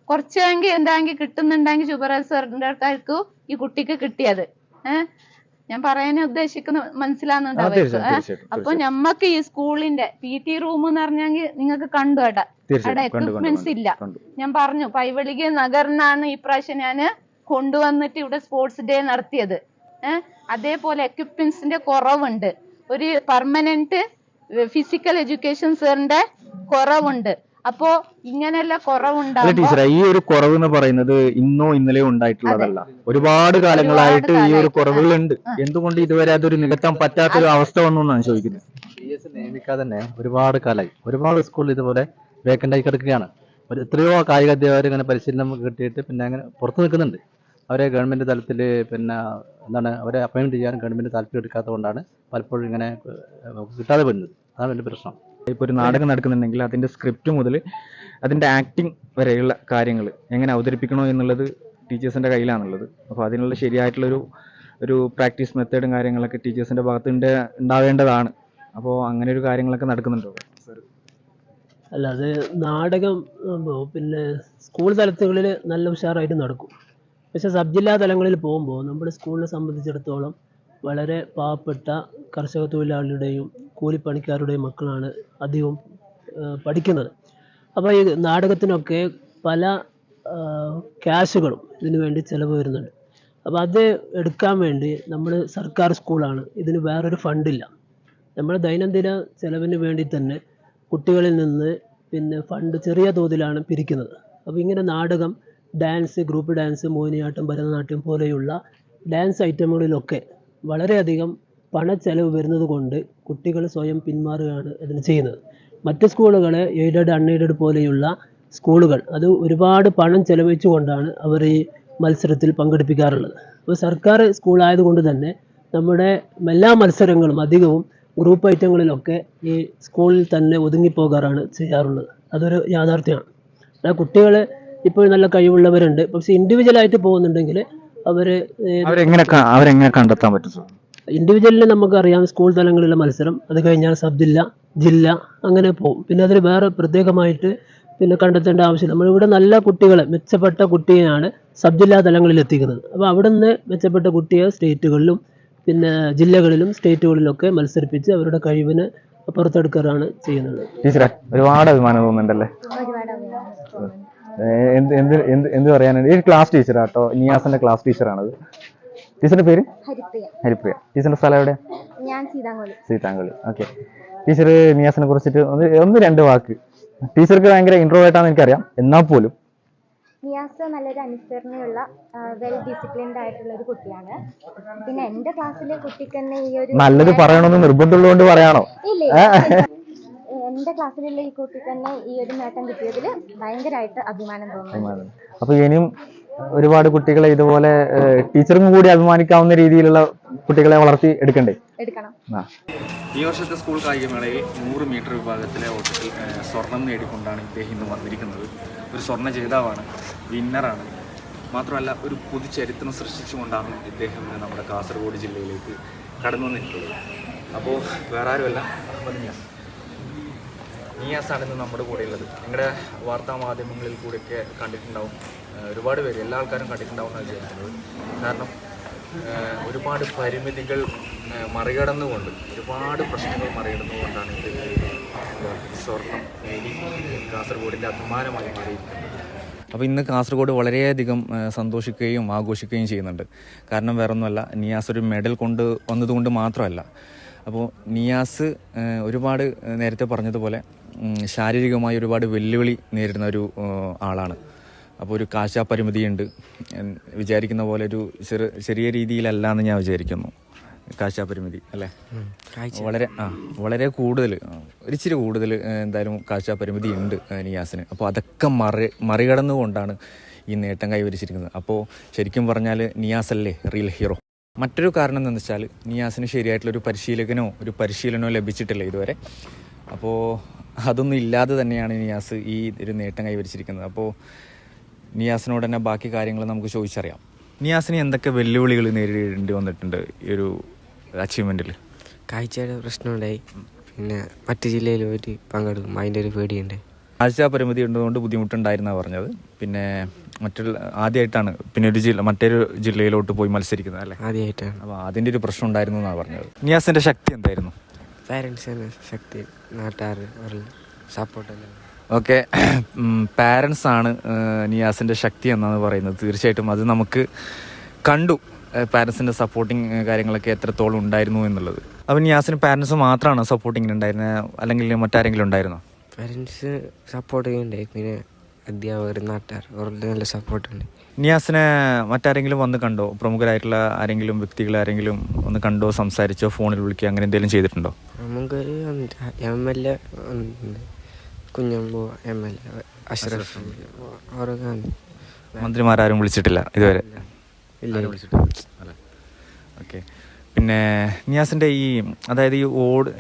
കുറച്ചെങ്കിൽ എന്തായെങ്കിൽ കിട്ടുന്നുണ്ടെങ്കിൽ ശുഭരാജ് സാറിന്റെ അടുത്തായിരിക്കും ഈ കുട്ടിക്ക് കിട്ടിയത്. ഞാൻ പറയാൻ ഉദ്ദേശിക്കുന്ന മനസ്സിലാവുന്നുണ്ടാവും. അപ്പൊ ഞമ്മക്ക് ഈ സ്കൂളിന്റെ PT റൂം എന്ന് പറഞ്ഞെങ്കിൽ നിങ്ങൾക്ക് കണ്ടു അവിടെ എക്വിപ്മെന്റ്സ് ഇല്ല. ഞാൻ പറഞ്ഞു പൈവളിക നഗറിനാണ് ഈ പ്രാവശ്യം ഞാന് കൊണ്ടുവന്നിട്ട് ഇവിടെ സ്പോർട്സ് ഡേ നടത്തിയത്. അതേപോലെ എക്വിപ്മെന്റ്സിന്റെ കുറവുണ്ട്. ഒരു പെർമനന്റ് ഫിസിക്കൽ എഡ്യൂക്കേഷൻ സാറിന്റെ കുറവുണ്ട്. അപ്പോ ഇങ്ങനെയുള്ള കുറവുണ്ടാവും. ടീച്ചറെ, ഈ ഒരു കുറവ് എന്ന് പറയുന്നത് ഇന്നോ ഇന്നലെയോ ഉണ്ടായിട്ടുള്ളതല്ല. ഒരുപാട് കാലങ്ങളായിട്ട് ഈ ഒരു കുറവുകളുണ്ട്. എന്തുകൊണ്ട് ഇതുവരെ അതൊരു നികത്താൻ പറ്റാത്തൊരു അവസ്ഥ വന്നു എന്നാണ് ചോദിക്കുന്നത്. നിയമിക്കാതെ തന്നെ ഒരുപാട് കാലമായി ഒരുപാട് സ്കൂളിൽ ഇതുപോലെ വേക്കൻ്റ് ആയി കിടക്കുകയാണ്. എത്രയോ കായിക അധ്യാപകർ ഇങ്ങനെ പരിശീലനം കിട്ടിയിട്ട് പിന്നെ അങ്ങനെ പുറത്തു നിൽക്കുന്നുണ്ട്. അവരെ ഗവൺമെന്റ് തലത്തിൽ അവരെ അപ്പോയിൻമെന്റ് ചെയ്യാൻ ഗവൺമെന്റ് താല്പര്യം എടുക്കാത്തത് കൊണ്ടാണ് പലപ്പോഴും ഇങ്ങനെ കിട്ടാതെ വരുന്നത്. അതാണ് എൻ്റെ പ്രശ്നം. ഇപ്പോൾ ഒരു നാടകം നടക്കുന്നുണ്ടെങ്കിൽ അതിന്റെ സ്ക്രിപ്റ്റ് മുതൽ അതിന്റെ ആക്ടിങ് വരെയുള്ള കാര്യങ്ങൾ എങ്ങനെ അവതരിപ്പിക്കണോ എന്നുള്ളത് ടീച്ചേഴ്സിന്റെ കയ്യിലാണുള്ളത്. അപ്പോൾ അതിനുള്ള ശരിയായിട്ടുള്ളൊരു പ്രാക്ടീസ് മെത്തേഡും കാര്യങ്ങളൊക്കെ ടീച്ചേഴ്സിന്റെ ഭാഗത്ത് ഉണ്ടാവേണ്ടതാണ്. അപ്പോൾ അങ്ങനെ ഒരു കാര്യങ്ങളൊക്കെ നടക്കുന്നുണ്ടോ സർ? അല്ല, അത് നാടകം പിന്നെ സ്കൂൾ തലത്തുകളിൽ നല്ല ഉഷാറായിട്ട് നടക്കും. പക്ഷെ സബ് ജില്ലാ തലങ്ങളിൽ പോകുമ്പോൾ നമ്മുടെ സ്കൂളിനെ സംബന്ധിച്ചിടത്തോളം വളരെ പാവപ്പെട്ട കർഷക തൊഴിലാളികളുടെയും കൂലിപ്പണിക്കാരുടെയും മക്കളാണ് അധികവും പഠിക്കുന്നത്. അപ്പോൾ ഈ നാടകത്തിനൊക്കെ പല ക്യാഷുകളും ഇതിനു വേണ്ടി ചിലവ് വരുന്നുണ്ട്. അപ്പോൾ അത് എടുക്കാൻ വേണ്ടി നമ്മൾ സർക്കാർ സ്കൂളാണ്, ഇതിന് വേറൊരു ഫണ്ടില്ല. നമ്മൾ ദൈനംദിന ചിലവിന് വേണ്ടി തന്നെ കുട്ടികളിൽ നിന്ന് പിന്നെ ഫണ്ട് ചെറിയ തോതിലാണ് പിരിക്കുന്നത്. അപ്പോൾ ഇങ്ങനെ നാടകം, dance, group dance, Mohiniyattam, Bharatanatyam പോലെയുള്ള ഡാൻസ് ഐറ്റമുകളിലൊക്കെ വളരെയധികം പണച്ചെലവ് വരുന്നത് കൊണ്ട് കുട്ടികൾ സ്വയം പിന്മാറുകയാണ് ഇതിന് ചെയ്യുന്നത്. മറ്റ് സ്കൂളുകൾ, എയ്ഡഡ്, അൺഎയ്ഡഡ് പോലെയുള്ള സ്കൂളുകൾ അത് ഒരുപാട് പണം ചെലവഴിച്ചുകൊണ്ടാണ് അവർ ഈ മത്സരത്തിൽ പങ്കെടുപ്പിക്കാറുള്ളത്. അപ്പോൾ സർക്കാർ സ്കൂളായതുകൊണ്ട് തന്നെ നമ്മുടെ എല്ലാ മത്സരങ്ങളും അധികവും ഗ്രൂപ്പ് ഐറ്റങ്ങളിലൊക്കെ ഈ സ്കൂളിൽ തന്നെ ഒതുങ്ങിപ്പോകാറാണ് ചെയ്യാറുള്ളത്. അതൊരു യാഥാർത്ഥ്യമാണ്. കുട്ടികൾ ഇപ്പോൾ നല്ല കഴിവുള്ളവരുണ്ട്, പക്ഷെ ഇൻഡിവിജ്വലായിട്ട് പോകുന്നുണ്ടെങ്കിൽ അവരെങ്ങനെ കണ്ടെത്താൻ പറ്റും? ഇൻഡിവിജ്വലിൽ നമുക്കറിയാം സ്കൂൾ തലങ്ങളിലെ മത്സരം, അത് കഴിഞ്ഞാൽ സബ് ജില്ല, ജില്ല, അങ്ങനെ പോകും. പിന്നെ അതിൽ വേറെ പ്രത്യേകമായിട്ട് പിന്നെ കണ്ടെത്തേണ്ട ആവശ്യം. നമ്മളിവിടെ നല്ല കുട്ടികളെ, മെച്ചപ്പെട്ട കുട്ടിയെയാണ് സബ് ജില്ലാ തലങ്ങളിൽ എത്തിക്കുന്നത്. അപ്പോൾ അവിടെ നിന്ന് മെച്ചപ്പെട്ട കുട്ടിയെ സ്റ്റേറ്റുകളിലും പിന്നെ ജില്ലകളിലും സ്റ്റേറ്റുകളിലൊക്കെ മത്സരിപ്പിച്ച് അവരുടെ കഴിവിനെ പുറത്തെടുക്കാറാണ് ചെയ്യുന്നത്. ടീച്ചറെ, ഒരുപാട് അഭിമാനം തോന്നുന്നുണ്ടല്ലേ? എന്ത് പറയാനാണ്? ഈ ക്ലാസ് ടീച്ചറാട്ടോ, നിയാസിന്റെ ക്ലാസ് ടീച്ചറാണത്. ടീച്ചറിന്റെ പേര് ഹരിപ്രിയ. ടീച്ചറിന്റെ സ്ഥലം എവിടെ? സീതാങ്കുളി. ഓക്കെ. ടീച്ചർ നിയാസിനെ കുറിച്ചിട്ട് ഒന്ന് രണ്ട് വാക്ക്. ടീച്ചർക്ക് ഭയങ്കര ഇൻട്രോവേർട്ട് ആണെന്ന് എനിക്കറിയാം, എന്നാൽ പോലും നിയാസ് നല്ലൊരു അനുസരണയുള്ള വെൽ ഡിസിപ്ലിൻഡ് ആയിട്ടുള്ള ഒരു കുട്ടിയാണ്. പിന്നെ എന്റെ ക്ലാസ്സിലെ കുട്ടിക്ക് തന്നെ ഈ ഒരു നല്ലത് പറയണമെന്ന് നിർബന്ധമുള്ളതുകൊണ്ട് പറയാണോ? എന്റെ ക്ലാസ്സിലുള്ള ഈ കുട്ടിക്ക് തന്നെ ഈ ഒരു നേട്ടം കിട്ടിയതിൽ ഭയങ്കരമായിട്ട് അഭിമാനം തോന്നുന്നു. അപ്പൊ ഇനിയും ഒരുപാട് കുട്ടികളെ ഇതുപോലെ ടീച്ചർക്കും കൂടി അഭിമാനിക്കാവുന്ന രീതിയിലുള്ള കുട്ടികളെ വളർത്തി എടുക്കണം. ഈ വർഷത്തെ സ്കൂൾ കായികമേളയിൽ 100 മീറ്റർ വിഭാഗത്തിലെ ഓട്ടത്തിൽ സ്വർണം നേടിക്കൊണ്ടാണ് ഇദ്ദേഹം ഇന്ന് വന്നിരിക്കുന്നത്. ഒരു സ്വർണ്ണ ജേതാവാണ്, വിന്നറാണ്. മാത്രമല്ല ഒരു പുതുചരിത്രം സൃഷ്ടിച്ചുകൊണ്ടാണ് ഇദ്ദേഹം നമ്മുടെ കാസർഗോഡ് ജില്ലയിലേക്ക് കടന്നു വന്നിട്ടുള്ളത്. അപ്പോൾ വേറെ ആരുമല്ല, അഹമ്മദ് നിയാസാണ് ഇന്ന് നമ്മുടെ കൂടെ ഉള്ളത്. നിങ്ങളുടെ വാർത്താ മാധ്യമങ്ങളിൽ കൂടെയൊക്കെ കണ്ടിട്ടുണ്ടാവും, ഒരുപാട് പേര്, എല്ലാ ആൾക്കാരും കണ്ടിട്ടുണ്ടാവും എന്നാണ് വിചാരിക്കുന്നത്. കാരണം ഒരുപാട് പരിമിതികൾ മറികടന്നുകൊണ്ട്, ഒരുപാട് പ്രശ്നങ്ങൾ മറികടന്നുകൊണ്ടാണ് ഇത് സ്വർണം നേടി കാസർഗോഡിൻ്റെ അഭിമാനമായി മാറിയിരിക്കുന്നത്. അപ്പോൾ ഇന്ന് കാസർഗോഡ് വളരെയധികം സന്തോഷിക്കുകയും ആഘോഷിക്കുകയും ചെയ്യുന്നുണ്ട്. കാരണം വേറൊന്നുമല്ല, നിയാസ് ഒരു മെഡൽ കൊണ്ട് വന്നതുകൊണ്ട് മാത്രമല്ല. അപ്പോൾ നിയാസ് ഒരുപാട് നേരത്തെ പറഞ്ഞതുപോലെ ശാരീരികമായി ഒരുപാട് വെല്ലുവിളി നേരിടുന്ന ഒരു ആളാണ്. അപ്പോൾ ഒരു കാഴ്ചാപരിമിതിയുണ്ട്, വിചാരിക്കുന്ന പോലെ ഒരു ചെറിയ രീതിയിലല്ല എന്ന് ഞാൻ വിചാരിക്കുന്നു. കാഴ്ചാപരിമിതി അല്ലേ? വളരെ കൂടുതൽ, ഒരിച്ചിരി കൂടുതൽ എന്തായാലും കാഴ്ചാപരിമിതി ഉണ്ട് നിയാസിന്. അപ്പോൾ അതൊക്കെ മറികടന്നുകൊണ്ടാണ് ഈ നേട്ടം കൈവരിച്ചിരിക്കുന്നത്. അപ്പോൾ ശരിക്കും പറഞ്ഞാൽ നിയാസല്ലേ റിയൽ ഹീറോ. മറ്റൊരു കാരണം എന്താണെന്ന് വെച്ചാൽ നിയാസിന് ശരിയായിട്ടുള്ളൊരു പരിശീലനമോ ലഭിച്ചിട്ടില്ല ഇതുവരെ. അപ്പോൾ അതൊന്നും ഇല്ലാതെ തന്നെയാണ് നിയാസ് ഈ ഒരു നേട്ടം കൈവരിച്ചിരിക്കുന്നത്. അപ്പോൾ നിയാസിനോട് തന്നെ ബാക്കി കാര്യങ്ങൾ നമുക്ക് ചോദിച്ചറിയാം. നിയാസിന് എന്തൊക്കെ വെല്ലുവിളികൾ നേരിടേണ്ടി വന്നിട്ടുണ്ട് ഈ ഒരു അച്ചീവ്മെൻറ്റിൽ? കാഴ്ചയുടെ പ്രശ്നമുണ്ടായി, പിന്നെ മറ്റു ജില്ലയിൽ പോയിട്ട് പങ്കെടുക്കും, അതിൻ്റെ ഒരു പേടിയുണ്ട്. കാഴ്ച പരിമിതി ഉള്ളതുകൊണ്ട് ബുദ്ധിമുട്ടുണ്ടായിരുന്നാണ് പറഞ്ഞത്. പിന്നെ ആദ്യമായിട്ടാണ് പിന്നെ മറ്റൊരു ജില്ലയിലോട്ട് പോയി മത്സരിക്കുന്നത് അല്ലേ? ആദ്യമായിട്ടാണ്. അപ്പോൾ അതിൻ്റെ ഒരു പ്രശ്നം ഉണ്ടായിരുന്നു എന്നാണ് പറഞ്ഞത്. നിയാസിൻ്റെ ശക്തി എന്തായിരുന്നു? പാരൻസിന് ശക്തി, നാട്ടുകാർ സപ്പോർട്ടല്ല. ഓക്കെ, പാരൻസ് ആണ് നിയാസിൻ്റെ ശക്തി എന്നാണ് പറയുന്നത്. തീർച്ചയായിട്ടും അത് നമുക്ക് കണ്ടു, പാരൻസിൻ്റെ സപ്പോർട്ടിങ് കാര്യങ്ങളൊക്കെ എത്രത്തോളം ഉണ്ടായിരുന്നു എന്നുള്ളത്. അപ്പോൾ നിയാസിന് പാരൻസ് മാത്രമാണോ സപ്പോർട്ടിങ്ങിന് ഉണ്ടായിരുന്നത്, അല്ലെങ്കിൽ മറ്റാരെങ്കിലും ഉണ്ടായിരുന്നോ? പാരൻസ് സപ്പോർട്ട് ചെയ്യുന്നുണ്ടായി, പിന്നെ അധ്യാപകർ, നാട്ടുകാർ അവരുടെ നല്ല സപ്പോർട്ടുണ്ട്. നിയാസിനെ മറ്റാരെങ്കിലും വന്ന് കണ്ടോ? പ്രമുഖരായിട്ടുള്ള ആരെങ്കിലും, വ്യക്തികൾ ആരെങ്കിലും ഒന്ന് കണ്ടോ, സംസാരിച്ചോ, ഫോണിൽ വിളിക്കുക, അങ്ങനെ എന്തെങ്കിലും ചെയ്തിട്ടുണ്ടോ? നമുക്ക് MLA കുഞ്ഞമ്പു, MLA അഷ്റഫ്, അവരൊക്കെ. മന്ത്രിമാരും വിളിച്ചിട്ടില്ല ഇതുവരെ? ഇല്ല. ഓക്കെ. പിന്നെ നിയാസിൻ്റെ അതായത്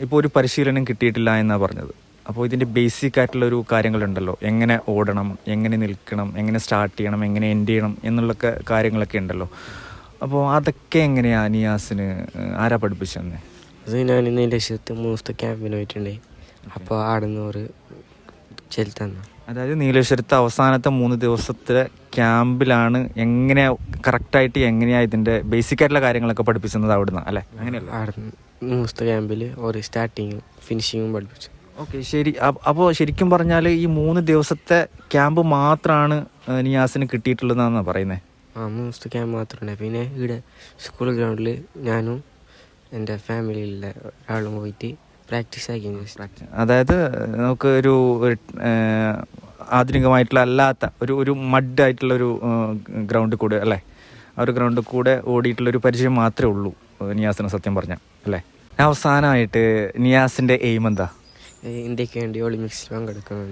ഇപ്പോൾ ഒരു പരിശീലനം കിട്ടിയിട്ടില്ല എന്നാണ് പറഞ്ഞത്. അപ്പോൾ ഇതിൻ്റെ ബേസിക് ആയിട്ടുള്ളൊരു കാര്യങ്ങളുണ്ടല്ലോ, എങ്ങനെ ഓടണം, എങ്ങനെ നിൽക്കണം, എങ്ങനെ സ്റ്റാർട്ട് ചെയ്യണം, എങ്ങനെ എൻഡ് ചെയ്യണം എന്നുള്ള കാര്യങ്ങളൊക്കെ ഉണ്ടല്ലോ. അപ്പോൾ അതൊക്കെ എങ്ങനെയാണ് നിയാസിന് ആരാ പഠിപ്പിച്ചെന്ന്? അത് ഞാൻ ഇന്ന് ലക്ഷ്യത്ത് 3 ദിവസത്തെ ക്യാമ്പിന് പോയിട്ടുണ്ടായി. അപ്പോൾ ആടുന്ന ഒരു ചെലുത്തന്നു. അതായത് നീലേശ്വരത്തെ അവസാനത്തെ 3 ദിവസത്തെ ക്യാമ്പിലാണ് കറക്റ്റായിട്ട് എങ്ങനെയാണ് ഇതിൻ്റെ ബേസിക് ആയിട്ടുള്ള കാര്യങ്ങളൊക്കെ പഠിപ്പിച്ചത് അവിടുന്ന് അല്ലേ? അങ്ങനെയല്ല, 3 ദിവസത്തെ ക്യാമ്പിൽ ഒരു സ്റ്റാർട്ടിങ്ങും ഫിനിഷിങ്ങും പഠിപ്പിച്ചു. ഓക്കെ, ശരി. അപ്പോൾ ശരിക്കും പറഞ്ഞാൽ ഈ 3 ദിവസത്തെ ക്യാമ്പ് മാത്രമാണ് നിയാസിന് കിട്ടിയിട്ടുള്ളതെന്നാണ് പറയുന്നത്? 3 ദിവസത്തെ ക്യാമ്പ് മാത്രമേ. പിന്നെ ഇവിടെ സ്കൂൾ ഗ്രൗണ്ടിൽ ഞാനും എൻ്റെ ഫാമിലിയിലെ ഒരാളും പോയിട്ട് പ്രാക്ടീസ് ആക്കി. അതായത് നമുക്ക് ഒരു ആധുനികമായിട്ടുള്ള അല്ലാത്ത ഒരു മഡായിട്ടുള്ള ഒരു ഗ്രൗണ്ടിൽ കൂടെ അല്ലേ, ആ ഒരു ഗ്രൗണ്ടിൽ കൂടെ ഓടിയിട്ടുള്ളൊരു പരിചയം മാത്രമേ ഉള്ളൂ നിയാസിന് സത്യം പറഞ്ഞാൽ അല്ലേ? അവസാനമായിട്ട് നിയാസിൻ്റെ എയിം എന്താ? ഇന്ത്യക്ക് വേണ്ടി ഒളിമ്പിക്സിൽ പങ്കെടുക്കണം.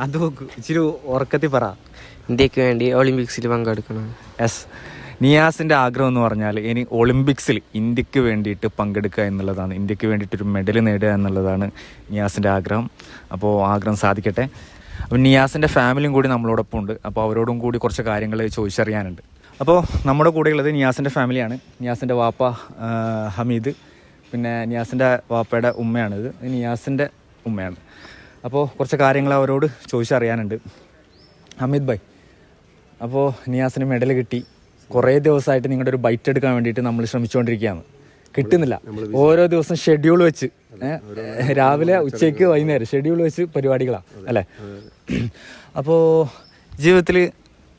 അത് ഇച്ചിരി ഉറക്കത്തിൽ പറ. ഇന്ത്യക്ക് വേണ്ടി ഒളിമ്പിക്സിൽ പങ്കെടുക്കണം. യെസ്, നിയാസിൻ്റെ ആഗ്രഹം എന്ന് പറഞ്ഞാൽ ഇനി ഒളിമ്പിക്സിൽ ഇന്ത്യക്ക് വേണ്ടിയിട്ട് പങ്കെടുക്കുക എന്നുള്ളതാണ്, ഇന്ത്യക്ക് വേണ്ടിയിട്ടൊരു മെഡൽ നേടുക എന്നുള്ളതാണ് നിയാസിൻ്റെ ആഗ്രഹം. അപ്പോൾ ആഗ്രഹം സാധിക്കട്ടെ. അപ്പോൾ നിയാസിൻ്റെ ഫാമിലിയും കൂടി നമ്മളോടൊപ്പം ഉണ്ട്. അപ്പോൾ അവരോടും കൂടി കുറച്ച് കാര്യങ്ങൾ ചോദിച്ചറിയാനുണ്ട്. അപ്പോൾ നമ്മുടെ കൂടെയുള്ളത് നിയാസിൻ്റെ ഫാമിലിയാണ്. നിയാസിൻ്റെ വാപ്പ ഹമീദ്, പിന്നെ നിയാസിൻ്റെ വാപ്പയുടെ ഉമ്മയാണിത്, നിയാസിൻ്റെ ഉമ്മയാണ്. അപ്പോൾ കുറച്ച് കാര്യങ്ങൾ അവരോട് ചോദിച്ചറിയാനുണ്ട്. ഹമീദ് ഭായ്, അപ്പോൾ നിയാസിന് മെഡൽ കിട്ടി. കുറേ ദിവസമായിട്ട് നിങ്ങളുടെ ഒരു ബൈറ്റ് എടുക്കാൻ വേണ്ടിയിട്ട് നമ്മൾ ശ്രമിച്ചുകൊണ്ടിരിക്കുകയാണ്, കിട്ടുന്നില്ല. ഓരോ ദിവസം ഷെഡ്യൂൾ വെച്ച് രാവിലെ ഉച്ചയ്ക്ക് വൈകുന്നേരം ഷെഡ്യൂൾ വെച്ച് പരിപാടികളാണ് അല്ലേ? അപ്പോൾ ജീവിതത്തിൽ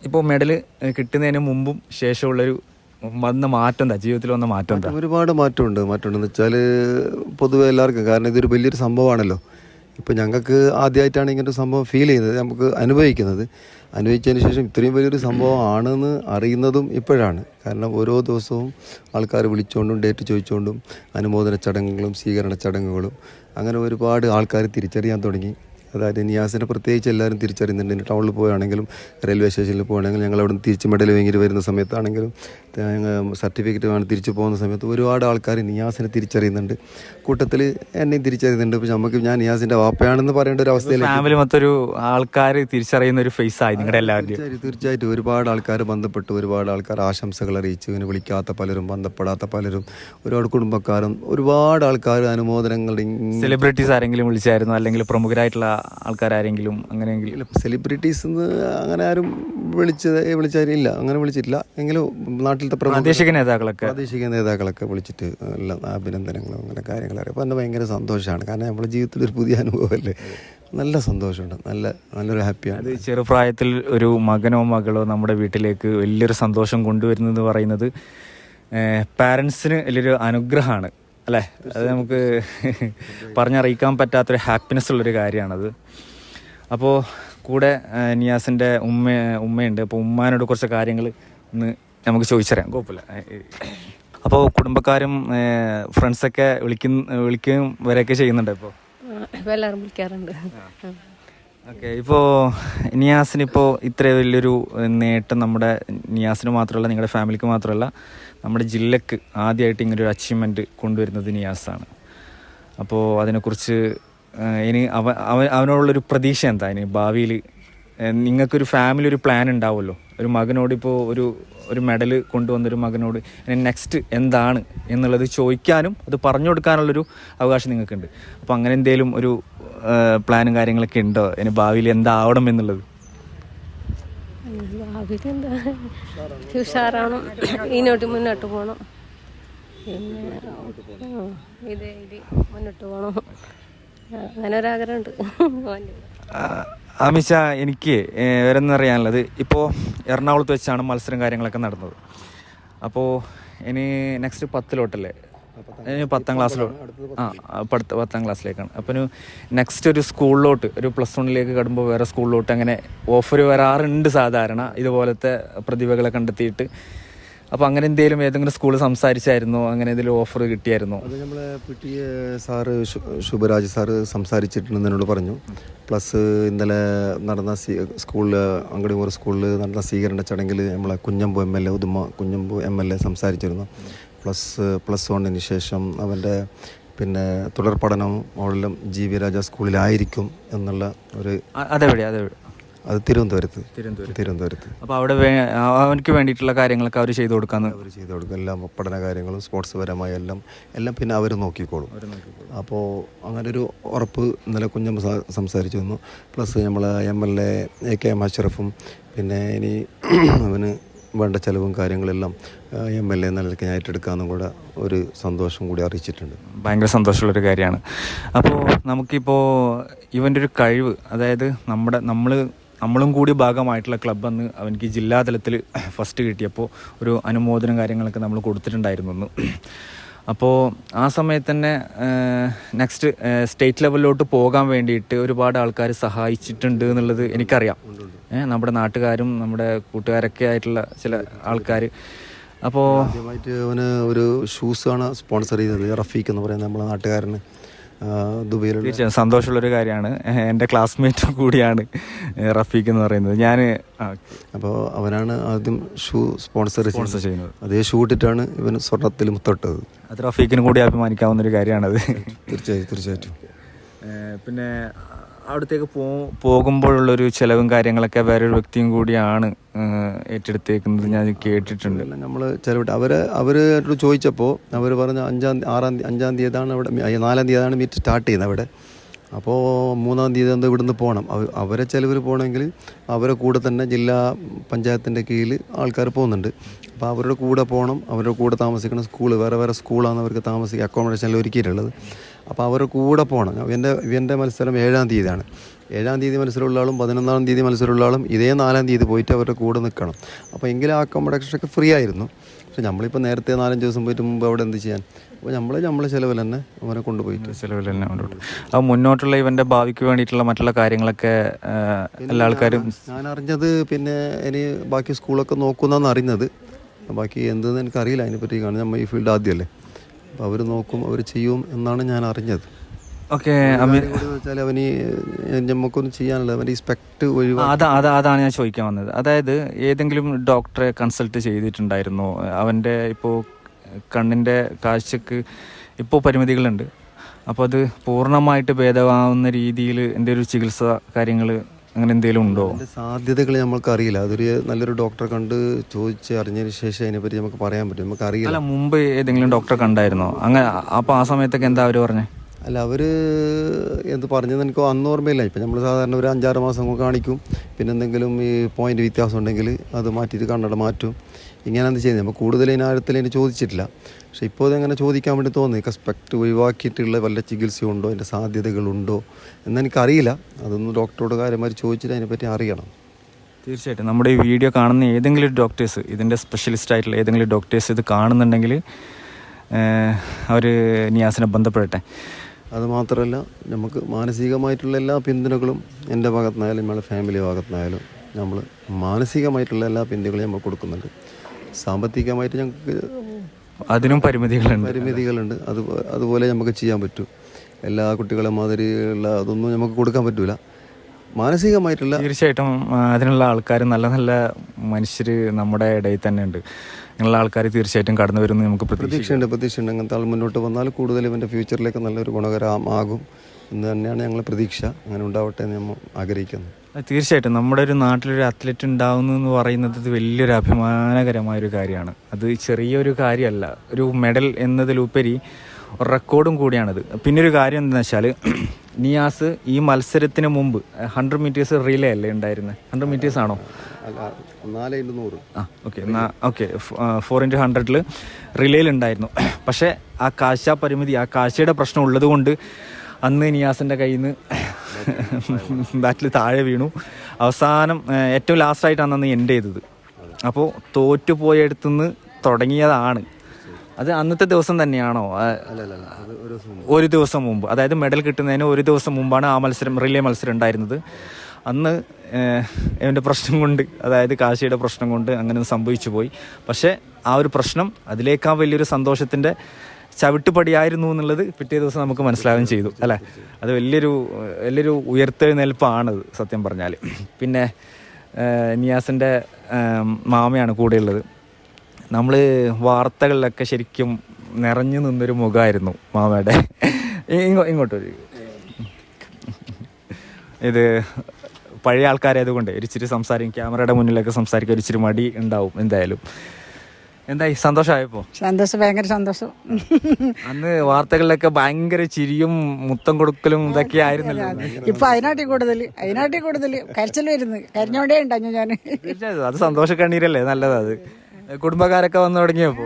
ഇപ്പോൾ മെഡൽ കിട്ടുന്നതിന് മുമ്പും ശേഷമുള്ളൊരു വന്ന മാറ്റം എന്താ? ജീവിതത്തിൽ വന്ന മാറ്റം എന്താ? ഒരുപാട് മാറ്റമുണ്ടെന്ന് വെച്ചാൽ പൊതുവെ എല്ലാവർക്കും, കാരണം ഇതൊരു വലിയൊരു സംഭവമാണല്ലോ. ഇപ്പോൾ ഞങ്ങൾക്ക് ആദ്യമായിട്ടാണ് ഇങ്ങനൊരു സംഭവം ഫീൽ ചെയ്യുന്നത്, നമുക്ക് അനുഭവിച്ചതിന് ശേഷം ഇത്രയും വലിയൊരു സംഭവം ആണെന്ന് അറിയുന്നതും ഇപ്പോഴാണ്. കാരണം ഓരോ ദിവസവും ആൾക്കാർ വിളിച്ചുകൊണ്ടും ഡേറ്റ് ചോദിച്ചുകൊണ്ടും അനുമോദന ചടങ്ങുകളും സ്വീകരണ ചടങ്ങുകളും അങ്ങനെ ഒരുപാട് ആൾക്കാർ തിരിച്ചറിയാൻ തുടങ്ങി. അതായത് നിയാസിനെ പ്രത്യേകിച്ച് എല്ലാവരും തിരിച്ചറിയുന്നുണ്ട്. ടൗണിൽ പോവുകയാണെങ്കിലും റെയിൽവേ സ്റ്റേഷനിൽ പോവുകയാണെങ്കിലും ഞങ്ങൾ അവിടെ നിന്ന് തിരിച്ച് മെഡൽ വാങ്ങിയിട്ട് വരുന്ന സമയത്താണെങ്കിലും സർട്ടിഫിക്കറ്റ് വേണം തിരിച്ചു പോകുന്ന സമയത്ത് ഒരുപാട് ആൾക്കാർ നിയാസിനെ തിരിച്ചറിയുന്നുണ്ട്. കൂട്ടത്തിൽ എന്നെയും തിരിച്ചറിയുന്നുണ്ട്. ഇപ്പോൾ ഞാൻ നിയാസിൻ്റെ വാപ്പയാണെന്ന് പറയേണ്ട ഒരു അവസ്ഥയിൽ ഫാമിലി മൊത്തം ആൾക്കാർ തിരിച്ചറിയുന്ന ഒരു ഫേസ് ആയി നിങ്ങളുടെ എല്ലാവരും. തീർച്ചയായിട്ടും ഒരുപാട് ആൾക്കാർ ബന്ധപ്പെട്ടു, ഒരുപാട് ആൾക്കാർ ആശംസകൾ അറിയിച്ചു. ഇങ്ങനെ വിളിക്കാത്ത പലരും, ബന്ധപ്പെടാത്ത പലരും, ഒരുപാട് കുടുംബക്കാരും, ഒരുപാട് ആൾക്കാർ അനുമോദനങ്ങൾ. സെലിബ്രിറ്റീസ് ആരെങ്കിലും വിളിച്ചായിരുന്നു, അല്ലെങ്കിൽ പ്രമുഖരായിട്ടുള്ള ആൾക്കാരെങ്കിലും അങ്ങനെയെങ്കിലും? സെലിബ്രിറ്റീസ് അങ്ങനെ ആരും വിളിച്ചില്ല, അങ്ങനെ വിളിച്ചിട്ടില്ല. എങ്കിലും നാട്ടിലത്തെ പ്രാദേശിക നേതാക്കളൊക്കെ വിളിച്ചിട്ട് എല്ലാം അഭിനന്ദനങ്ങളും അങ്ങനെ കാര്യങ്ങൾ അറിയാം. അപ്പോൾ എന്നെ ഭയങ്കര സന്തോഷമാണ്. കാരണം നമ്മുടെ ജീവിതത്തിൽ ഒരു പുതിയ അനുഭവമല്ലേ, നല്ല സന്തോഷമുണ്ട്, നല്ലൊരു ഹാപ്പിയാണ്. അത് ചെറുപ്രായത്തിൽ ഒരു മകനോ മകളോ നമ്മുടെ വീട്ടിലേക്ക് വലിയൊരു സന്തോഷം കൊണ്ടുവരുന്നതെന്ന് പറയുന്നത് പാരൻസിന് വലിയൊരു അനുഗ്രഹമാണ് അല്ലേ? അത് നമുക്ക് പറഞ്ഞറിയിക്കാൻ പറ്റാത്തൊരു ഹാപ്പിനെസ് ഉള്ളൊരു കാര്യമാണത്. അപ്പോൾ കൂടെ നിയാസിൻ്റെ ഉമ്മയുണ്ട്. അപ്പോൾ ഉമ്മാനോട് കുറച്ച് കാര്യങ്ങൾ ഒന്ന് നമുക്ക് ചോദിച്ചറിയാം, കുഴപ്പമില്ല. അപ്പോൾ കുടുംബക്കാരും ഫ്രണ്ട്സൊക്കെ വിളിക്കുകയും വരെയൊക്കെ ചെയ്യുന്നുണ്ട് ഇപ്പോൾ? എല്ലാവരും വിളിക്കാറുണ്ട്. ഓക്കെ, ഇപ്പോൾ നിയാസിനിപ്പോൾ ഇത്ര വലിയൊരു നേട്ടം നമ്മുടെ നിയാസിന് മാത്രമല്ല, നിങ്ങളുടെ ഫാമിലിക്ക് മാത്രമല്ല, നമ്മുടെ ജില്ലക്ക് ആദ്യമായിട്ട് ഇങ്ങനൊരു അച്ചീവ്മെൻറ്റ് കൊണ്ടുവരുന്നത് നിയാസാണ്. അപ്പോൾ അതിനെക്കുറിച്ച് ഇനി അവനോടുള്ളൊരു പ്രതീക്ഷ എന്താ? ഇനി ഭാവിയിൽ നിങ്ങൾക്കൊരു ഫാമിലി ഒരു പ്ലാൻ ഉണ്ടാവുമല്ലോ, ഒരു മകനോടിപ്പോൾ ഒരു മെഡൽ കൊണ്ടുവന്നൊരു മകനോട് നെക്സ്റ്റ് എന്താണ് എന്നുള്ളത് ചോദിക്കാനും അത് പറഞ്ഞു കൊടുക്കാനുള്ളൊരു അവകാശം നിങ്ങൾക്കുണ്ട്. അപ്പോൾ അങ്ങനെ എന്തെങ്കിലും ഒരു പ്ലാനും കാര്യങ്ങളൊക്കെ ഉണ്ടോ ഇനി ഭാവിയിൽ എന്താവണം എന്നുള്ളത്? ഭാവിയിൽ എന്താ, ഉഷാറാവണം, മുന്നോട്ട് പോകണം, പിന്നെ ഇത് മുന്നോട്ട് പോകണം, അങ്ങനെ ഒരാഗ്രഹമുണ്ട്. അമിഷ, എനിക്ക് വേറെന്നറിയാനുള്ളത്, ഇപ്പോൾ എറണാകുളത്ത് വെച്ചാണ് മത്സരം കാര്യങ്ങളൊക്കെ നടന്നത്. അപ്പോൾ ഇനി നെക്സ്റ്റ് 10 ഇനി 10ാം ക്ലാസ്സിലോട്ട്, അടുത്ത 10ാം ക്ലാസ്സിലേക്കാണ്. അപ്പോൾ നെക്സ്റ്റ് ഒരു സ്കൂളിലോട്ട്, ഒരു +1 കടുമ്പോൾ വേറെ സ്കൂളിലോട്ട് അങ്ങനെ ഓഫർ വരാറുണ്ട് സാധാരണ, ഇതുപോലത്തെ പ്രതിഭകളെ കണ്ടെത്തിയിട്ട്. അപ്പോൾ അങ്ങനെ എന്തെങ്കിലും ഏതെങ്കിലും സ്കൂൾ സംസാരിച്ചായിരുന്നോ, അങ്ങനെ എന്തെങ്കിലും ഓഫർ കിട്ടിയായിരുന്നോ? അത് നമ്മളെ PTA സാറ് ശുഭരാജ് സാറ് സംസാരിച്ചിട്ടുണ്ടെന്ന് എന്നോട് പറഞ്ഞു. പ്ലസ് ഇന്നലെ നടന്ന സ്കൂളിൽ, അങ്കടിമൂർ സ്കൂളിൽ നടന്ന സ്വീകരണ ചടങ്ങിൽ നമ്മളെ കുഞ്ഞമ്പു MLA, ഉദുമ കുഞ്ഞമ്പു MLA സംസാരിച്ചിരുന്നു. +1 ശേഷം അവൻ്റെ പിന്നെ തുടർ പഠനം മോഡലും GV രാജ സ്കൂളിലായിരിക്കും എന്നുള്ള ഒരു. അത് തിരുവനന്തപുരത്ത്. അപ്പോൾ അവിടെ അവനക്ക് വേണ്ടിയിട്ടുള്ള കാര്യങ്ങളൊക്കെ അവർ ചെയ്തു കൊടുക്കും. എല്ലാം പഠന കാര്യങ്ങളും സ്പോർട്സ് പരമായ എല്ലാം പിന്നെ അവർ നോക്കിക്കോളും. അപ്പോൾ അങ്ങനൊരു ഉറപ്പ് ഇന്നലെ കുഞ്ഞമ്മ സംസാരിച്ചു തന്നു. പ്ലസ് നമ്മളെ MLA AK അഷ്റഫും പിന്നെ ഇനി അവന് വേണ്ട ചിലവും കാര്യങ്ങളെല്ലാം MLA എന്ന നിലയ്ക്ക് ഞാൻ ഏറ്റെടുക്കാമെന്നും കൂടെ ഒരു സന്തോഷം കൂടി അറിയിച്ചിട്ടുണ്ട്. ഭയങ്കര സന്തോഷമുള്ളൊരു കാര്യമാണ്. അപ്പോൾ നമുക്കിപ്പോൾ ഇവൻ്റെ ഒരു കഴിവ്, അതായത് നമ്മളും കൂടി ഭാഗമായിട്ടുള്ള ക്ലബ്ബ് അന്ന് അവനിക്ക് ജില്ലാതലത്തിൽ ഫസ്റ്റ് കിട്ടിയപ്പോൾ ഒരു അനുമോദനം കാര്യങ്ങളൊക്കെ നമ്മൾ കൊടുത്തിട്ടുണ്ടായിരുന്നു. അപ്പോൾ ആ സമയത്ത് തന്നെ നെക്സ്റ്റ് സ്റ്റേറ്റ് ലെവലിലോട്ട് പോകാൻ വേണ്ടിയിട്ട് ഒരുപാട് ആൾക്കാർ സഹായിച്ചിട്ടുണ്ട് എന്നുള്ളത് എനിക്കറിയാം. നമ്മുടെ നാട്ടുകാരും നമ്മുടെ കൂട്ടുകാരൊക്കെ ആയിട്ടുള്ള ചില ആൾക്കാർ. അപ്പോൾ ആദ്യമായിട്ട് അവന് ഒരു ഷൂസാണ് സ്പോൺസർ ചെയ്തത്, റഫീഖ് എന്ന് പറയുന്ന നമ്മുടെ നാട്ടുകാരന് ദുബൈയിലുള്ള. തീർച്ചയായും സന്തോഷമുള്ളൊരു കാര്യമാണ്. എൻ്റെ ക്ലാസ്മേറ്റ് കൂടിയാണ് റഫീഖ് എന്ന് പറയുന്നത്. അപ്പോൾ അവനാണ് ആദ്യം ഷൂ സ്പോൺസർ ചെയ്യുന്നത്. അതേ ഷൂ ഇട്ടിട്ടാണ് ഇവൻ സ്വർണ്ണത്തിൽ മുത്തൊട്ടത്. അത് റഫീഖിനും കൂടി അഭിമാനിക്കാവുന്നൊരു കാര്യമാണത്. തീർച്ചയായിട്ടും. പിന്നെ അവിടത്തേക്ക് പോകുമ്പോഴുള്ളൊരു ചിലവും കാര്യങ്ങളൊക്കെ വേറൊരു വ്യക്തിയും കൂടിയാണ് ഏറ്റെടുത്തേക്കുന്നത്, ഞാൻ കേട്ടിട്ടുണ്ട്. നമ്മൾ ചിലവിട്ട് അവരോട് ചോദിച്ചപ്പോൾ അവർ പറഞ്ഞ 5-ആം തീയതിയാണ് അവിടെ, 4-ാം തീയതിയാണ് മീറ്റ് സ്റ്റാർട്ട് ചെയ്യുന്നത് അവിടെ. അപ്പോൾ 3-ാം തീയതി എന്താ ഇവിടുന്ന് പോകണം. അവരെ ചിലവർ പോകണമെങ്കിൽ അവരെ കൂടെ തന്നെ ജില്ലാ പഞ്ചായത്തിൻ്റെ കീഴിൽ ആൾക്കാർ പോകുന്നുണ്ട്. അപ്പോൾ അവരുടെ കൂടെ പോകണം, അവരുടെ കൂടെ താമസിക്കണം. വേറെ സ്കൂളാണ് അവർക്ക് താമസിക്കുക, അക്കോമഡേഷനിൽ ഒരുക്കിയിട്ടുള്ളത്. അപ്പോൾ അവരുടെ കൂടെ പോകണം. ഇവൻ്റെ മത്സരം 7-ാം തീയതിയാണ്. 7-ാം തീയതി മത്സരമുള്ള ആളും 11-ാം തീയതി മത്സരമുള്ള ആളും ഇതേ 4-ാം തീയതി പോയിട്ട് അവരുടെ കൂടെ നിൽക്കണം. അപ്പോൾ എങ്കിലും ആ അക്കോമഡേഷനൊക്കെ ഫ്രീ ആയിരുന്നു. പക്ഷെ നമ്മളിപ്പോൾ നേരത്തെ 4-5 ദിവസം പോയിട്ട് മുമ്പ് അവിടെ എന്ത് ചെയ്യാൻ, അപ്പോൾ നമ്മളെ ചിലവിൽ തന്നെ അവനെ കൊണ്ടുപോയിട്ട് ചിലവിൽ തന്നെ കൊണ്ടുപോയി. അപ്പോൾ മുന്നോട്ടുള്ള ഇവൻ്റെ ഭാവിക്ക് വേണ്ടിയിട്ടുള്ള മറ്റുള്ള കാര്യങ്ങളൊക്കെ എല്ലാ ആൾക്കാരും ഞാൻ അറിഞ്ഞത്, പിന്നെ ഇനി ബാക്കി സ്കൂളൊക്കെ നോക്കുന്നതെന്ന് അറിഞ്ഞത്. ബാക്കി എന്തെന്ന് എനിക്കറിയില്ല അതിനെപ്പറ്റി. കാണും നമ്മൾ ഈ ഫീൽഡ് ആദ്യമല്ലേ, അപ്പോൾ അവർ നോക്കും, അവർ ചെയ്യും എന്നാണ് ഞാൻ അറിഞ്ഞത്. ഓക്കെ, വെച്ചാൽ അവന് നമുക്കൊന്നും ചെയ്യാനുള്ള അവൻ്റെ സ്പെക്ട് അതാണ് ഞാൻ ചോദിക്കാൻ വന്നത്. അതായത് ഏതെങ്കിലും ഡോക്ടറെ കൺസൾട്ട് ചെയ്തിട്ടുണ്ടായിരുന്നോ? അവൻ്റെ ഇപ്പോൾ കണ്ണിൻ്റെ കാഴ്ചക്ക് ഇപ്പോൾ പരിമിതികളുണ്ട്. അപ്പോൾ അത് പൂർണ്ണമായിട്ട് ഭേദമാവുന്ന രീതിയിൽ എന്തെങ്കിലും ചികിത്സ കാര്യങ്ങൾ അങ്ങനെ എന്തെങ്കിലും ഉണ്ടോ? അതിൻ്റെ സാധ്യതകൾ നമ്മൾക്കറിയില്ല. അതൊരു നല്ലൊരു ഡോക്ടറെ കണ്ട് ചോദിച്ച് അറിഞ്ഞതിന് ശേഷം അതിനെപ്പറ്റി നമുക്ക് പറയാൻ പറ്റും. നമുക്കറിയില്ല. മുമ്പ് ഏതെങ്കിലും ഡോക്ടറെ കണ്ടായിരുന്നോ? അങ്ങനെ അപ്പോൾ ആ സമയത്തൊക്കെ എന്താ അവർ പറഞ്ഞത്? അല്ല, അവർ എന്ത് പറഞ്ഞതെന്ന് എനിക്ക് അന്ന് ഓർമ്മയില്ല. ഇപ്പം നമ്മൾ സാധാരണ ഒരു 5-6 മാസം കാണിക്കും, പിന്നെ എന്തെങ്കിലും ഈ പോയിൻ്റ് വ്യത്യാസം ഉണ്ടെങ്കിൽ അത് മാറ്റിയിട്ട് കണ്ണട മാറ്റും. ഇങ്ങനെ എന്ത് ചെയ്യുന്നത് നമ്മൾ കൂടുതൽ ആഴത്തിൽ ചോദിച്ചിട്ടില്ല. പക്ഷെ ഇപ്പോൾ ഇതെങ്ങനെ ചോദിക്കാൻ വേണ്ടി തോന്നി, സ്പെക്ട് ഒഴിവാക്കിയിട്ടുള്ള വല്ല ചികിത്സയുണ്ടോ, അതിൻ്റെ സാധ്യതകളുണ്ടോ എന്നെനിക്കറിയില്ല. അതൊന്ന് ഡോക്ടറോട് കാര്യമാർ ചോദിച്ചിട്ട് അതിനെപ്പറ്റി അറിയണം. തീർച്ചയായിട്ടും നമ്മുടെ ഈ വീഡിയോ കാണുന്ന ഏതെങ്കിലും ഡോക്ടേഴ്സ്, ഇതിൻ്റെ സ്പെഷ്യലിസ്റ്റ് ആയിട്ടുള്ള ഏതെങ്കിലും ഡോക്ടേഴ്സ് ഇത് കാണുന്നുണ്ടെങ്കിൽ അവർ നിയാസിനെ ബന്ധപ്പെടട്ടെ. അതുമാത്രമല്ല, നമുക്ക് മാനസികമായിട്ടുള്ള എല്ലാ പിന്തുണകളും എൻ്റെ ഭാഗത്തുനിന്നായാലും നമ്മളെ ഫാമിലി ഭാഗത്തുനിന്നായാലും നമ്മൾ മാനസികമായിട്ടുള്ള എല്ലാ പിന്തുണകളും നമ്മൾ കൊടുക്കുന്നുണ്ട്. സാമ്പത്തികമായിട്ട് ഞങ്ങൾക്ക് അതിനും പരിമിതികളുണ്ട്. അതുപോലെ നമുക്ക് ചെയ്യാൻ പറ്റും. എല്ലാ കുട്ടികളെ മാതിരിയുള്ള അതൊന്നും നമുക്ക് കൊടുക്കാൻ പറ്റൂല. മാനസികമായിട്ടുള്ള തീർച്ചയായിട്ടും അതിനുള്ള ആൾക്കാർ, നല്ല നല്ല മനുഷ്യർ നമ്മുടെ ഇടയിൽ തന്നെ ഉണ്ട്. അങ്ങനെയുള്ള ആൾക്കാർ തീർച്ചയായിട്ടും കടന്നു വരുമെന്ന് നമുക്ക് പ്രതീക്ഷയുണ്ട്. അങ്ങനത്തെ ആൾ മുന്നോട്ട് വന്നാൽ കൂടുതൽ ഇവൻ്റെ ഫ്യൂച്ചറിലേക്ക് നല്ലൊരു ഗുണകരമാകും എന്ന് തന്നെയാണ് ഞങ്ങൾ പ്രതീക്ഷ. അങ്ങനെ ഉണ്ടാവട്ടെ എന്ന് നമ്മൾ ആഗ്രഹിക്കുന്നു. തീർച്ചയായിട്ടും നമ്മുടെ ഒരു നാട്ടിലൊരു അത്ലറ്റ് ഉണ്ടാവുന്നു എന്ന് പറയുന്നത് വലിയൊരു അഭിമാനകരമായൊരു കാര്യമാണ്. അത് ചെറിയൊരു കാര്യമല്ല. ഒരു മെഡൽ എന്നതിലുപരി റെക്കോർഡും കൂടിയാണിത്. പിന്നെ ഒരു കാര്യം എന്താണെന്ന് വെച്ചാൽ, നിയാസ് ഈ മത്സരത്തിന് മുമ്പ് 100 മീറ്റേഴ്സ് റിലേ അല്ലേ ഉണ്ടായിരുന്നത്? 100 മീറ്റേഴ്സ് ആണോ? 4x100. Okay 4x100 റിലേയിലുണ്ടായിരുന്നു. പക്ഷേ ആ കാഴ്ചയുടെ പ്രശ്നം ഉള്ളത് കൊണ്ട് അന്ന് നിയാസിൻ്റെ കയ്യിൽ നിന്ന് ബാറ്റിൽ താഴെ വീണു. അവസാനം ഏറ്റവും ലാസ്റ്റായിട്ടാണ് അന്ന് എൻഡ് ചെയ്തത്. അപ്പോൾ തോറ്റുപോയടുത്തുനിന്ന് തുടങ്ങിയതാണ്. അത് അന്നത്തെ ദിവസം തന്നെയാണോ? ഒരു ദിവസം മുമ്പ്, അതായത് മെഡൽ കിട്ടുന്നതിന് ഒരു ദിവസം മുമ്പാണ് ആ റിലേ മത്സരം ഉണ്ടായിരുന്നത്. അന്ന് എൻ്റെ പ്രശ്നം കൊണ്ട്, അതായത് കാശിയുടെ പ്രശ്നം കൊണ്ട് അങ്ങനെ സംഭവിച്ചു പോയി. പക്ഷേ ആ ഒരു പ്രശ്നം അതിലേക്കാൾ വലിയൊരു സന്തോഷത്തിൻ്റെ ചവിട്ടുപടിയായിരുന്നു എന്നുള്ളത് പിറ്റേ ദിവസം നമുക്ക് മനസ്സിലാവുകയും ചെയ്തു, അല്ലേ? അത് വലിയൊരു ഉയർത്തെഴുന്നേൽപ്പാണത് സത്യം പറഞ്ഞാൽ. പിന്നെ നിയാസിൻ്റെ മാമയാണ് കൂടെയുള്ളത്. നമ്മൾ വാർത്തകളിലൊക്കെ ശരിക്കും നിറഞ്ഞു നിന്നൊരു മുഖമായിരുന്നു മാമയുടെ. ഇങ്ങോട്ട് ഇത് പഴയ ആൾക്കാരായതുകൊണ്ട് ഒരിച്ചിരി ക്യാമറയുടെ മുന്നിലൊക്കെ സംസാരിക്കാൻ ഒരിച്ചിരി മടി ഉണ്ടാവും എന്തായാലും. എന്തായി, സന്തോഷമായപ്പോ? സന്തോഷം, ഭയങ്കര സന്തോഷം. അന്ന് വാർത്തകളിലൊക്കെ ഭയങ്കര ചിരിയും മുത്തം കൊടുക്കലും ഇതൊക്കെ ആയിരുന്നല്ലോ. ഇപ്പൊ അതിനാട്ടി കൂടുതൽ കരച്ചിൽ വരുന്നു. കരഞ്ഞോണ്ടേ ഉണ്ടാഞ്ഞു ഞാൻ. തീർച്ചയായും അത് സന്തോഷ കണ്ണീരല്ലേ, നല്ലത്. അത് കുടുംബക്കാരൊക്കെ വന്നു തുടങ്ങിയപ്പോ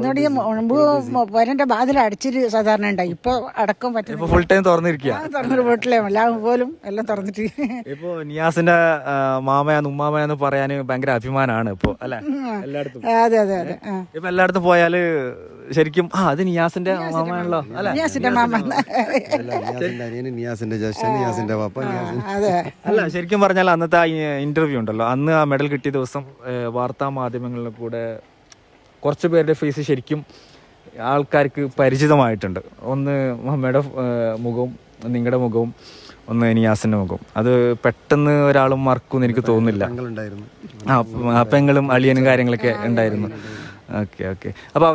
തുടങ്ങിയ മുമ്പ് പോരന്റെ ബാതിൽ അടിച്ചിട്ട് സാധാരണ ഉണ്ടായി. ഇപ്പൊ അടക്കം പറ്റും. ഫുൾ ടൈം തുറന്നിരിക്കുക. തുറന്നിട്ട് വീട്ടിലെ എല്ലാം പോലും എല്ലാം തുറന്നിട്ട്. ഇപ്പൊ നിയാസിന്റെ മാമയാന്ന് ഉമ്മാമയാന്ന് പറയാന് ഭയങ്കര അഭിമാനമാണ് ഇപ്പൊ, അല്ലെ? എല്ലായിടത്തും. അതെ. ഇപ്പൊ എല്ലായിടത്തും പോയാല് ശരിക്കും അത് നിയാസിന്റെ മാമയാണല്ലോ, അല്ലെ? നിയാസിന്റെ മാമ, നിയാസിന്റെ ജ്യേഷ്ഠൻ, നിയാസിന്റെ പാപ്പ. അല്ല, ശരിക്കും പറഞ്ഞാൽ അന്നത്തെ ആ ഇന്റർവ്യൂ ഉണ്ടല്ലോ, അന്ന് ആ മെഡൽ കിട്ടിയ ദിവസം വാർത്താ മാധ്യമങ്ങളിൽ കൂടെ കുറച്ച് പേരുടെ ഫേസ് ശരിക്കും ആൾക്കാർക്ക് പരിചിതമായിട്ടുണ്ട്. ഒന്ന് മുഹമ്മയുടെ മുഖവും നിങ്ങളുടെ മുഖവും, ഒന്ന് നിയാസിന്റെ മുഖവും. അത് പെട്ടെന്ന് ഒരാളും മറക്കുമെന്ന് എനിക്ക് തോന്നുന്നില്ല. പെങ്ങളും അളിയനും കാര്യങ്ങളൊക്കെ ഉണ്ടായിരുന്നു. ഓക്കെ. അപ്പൊ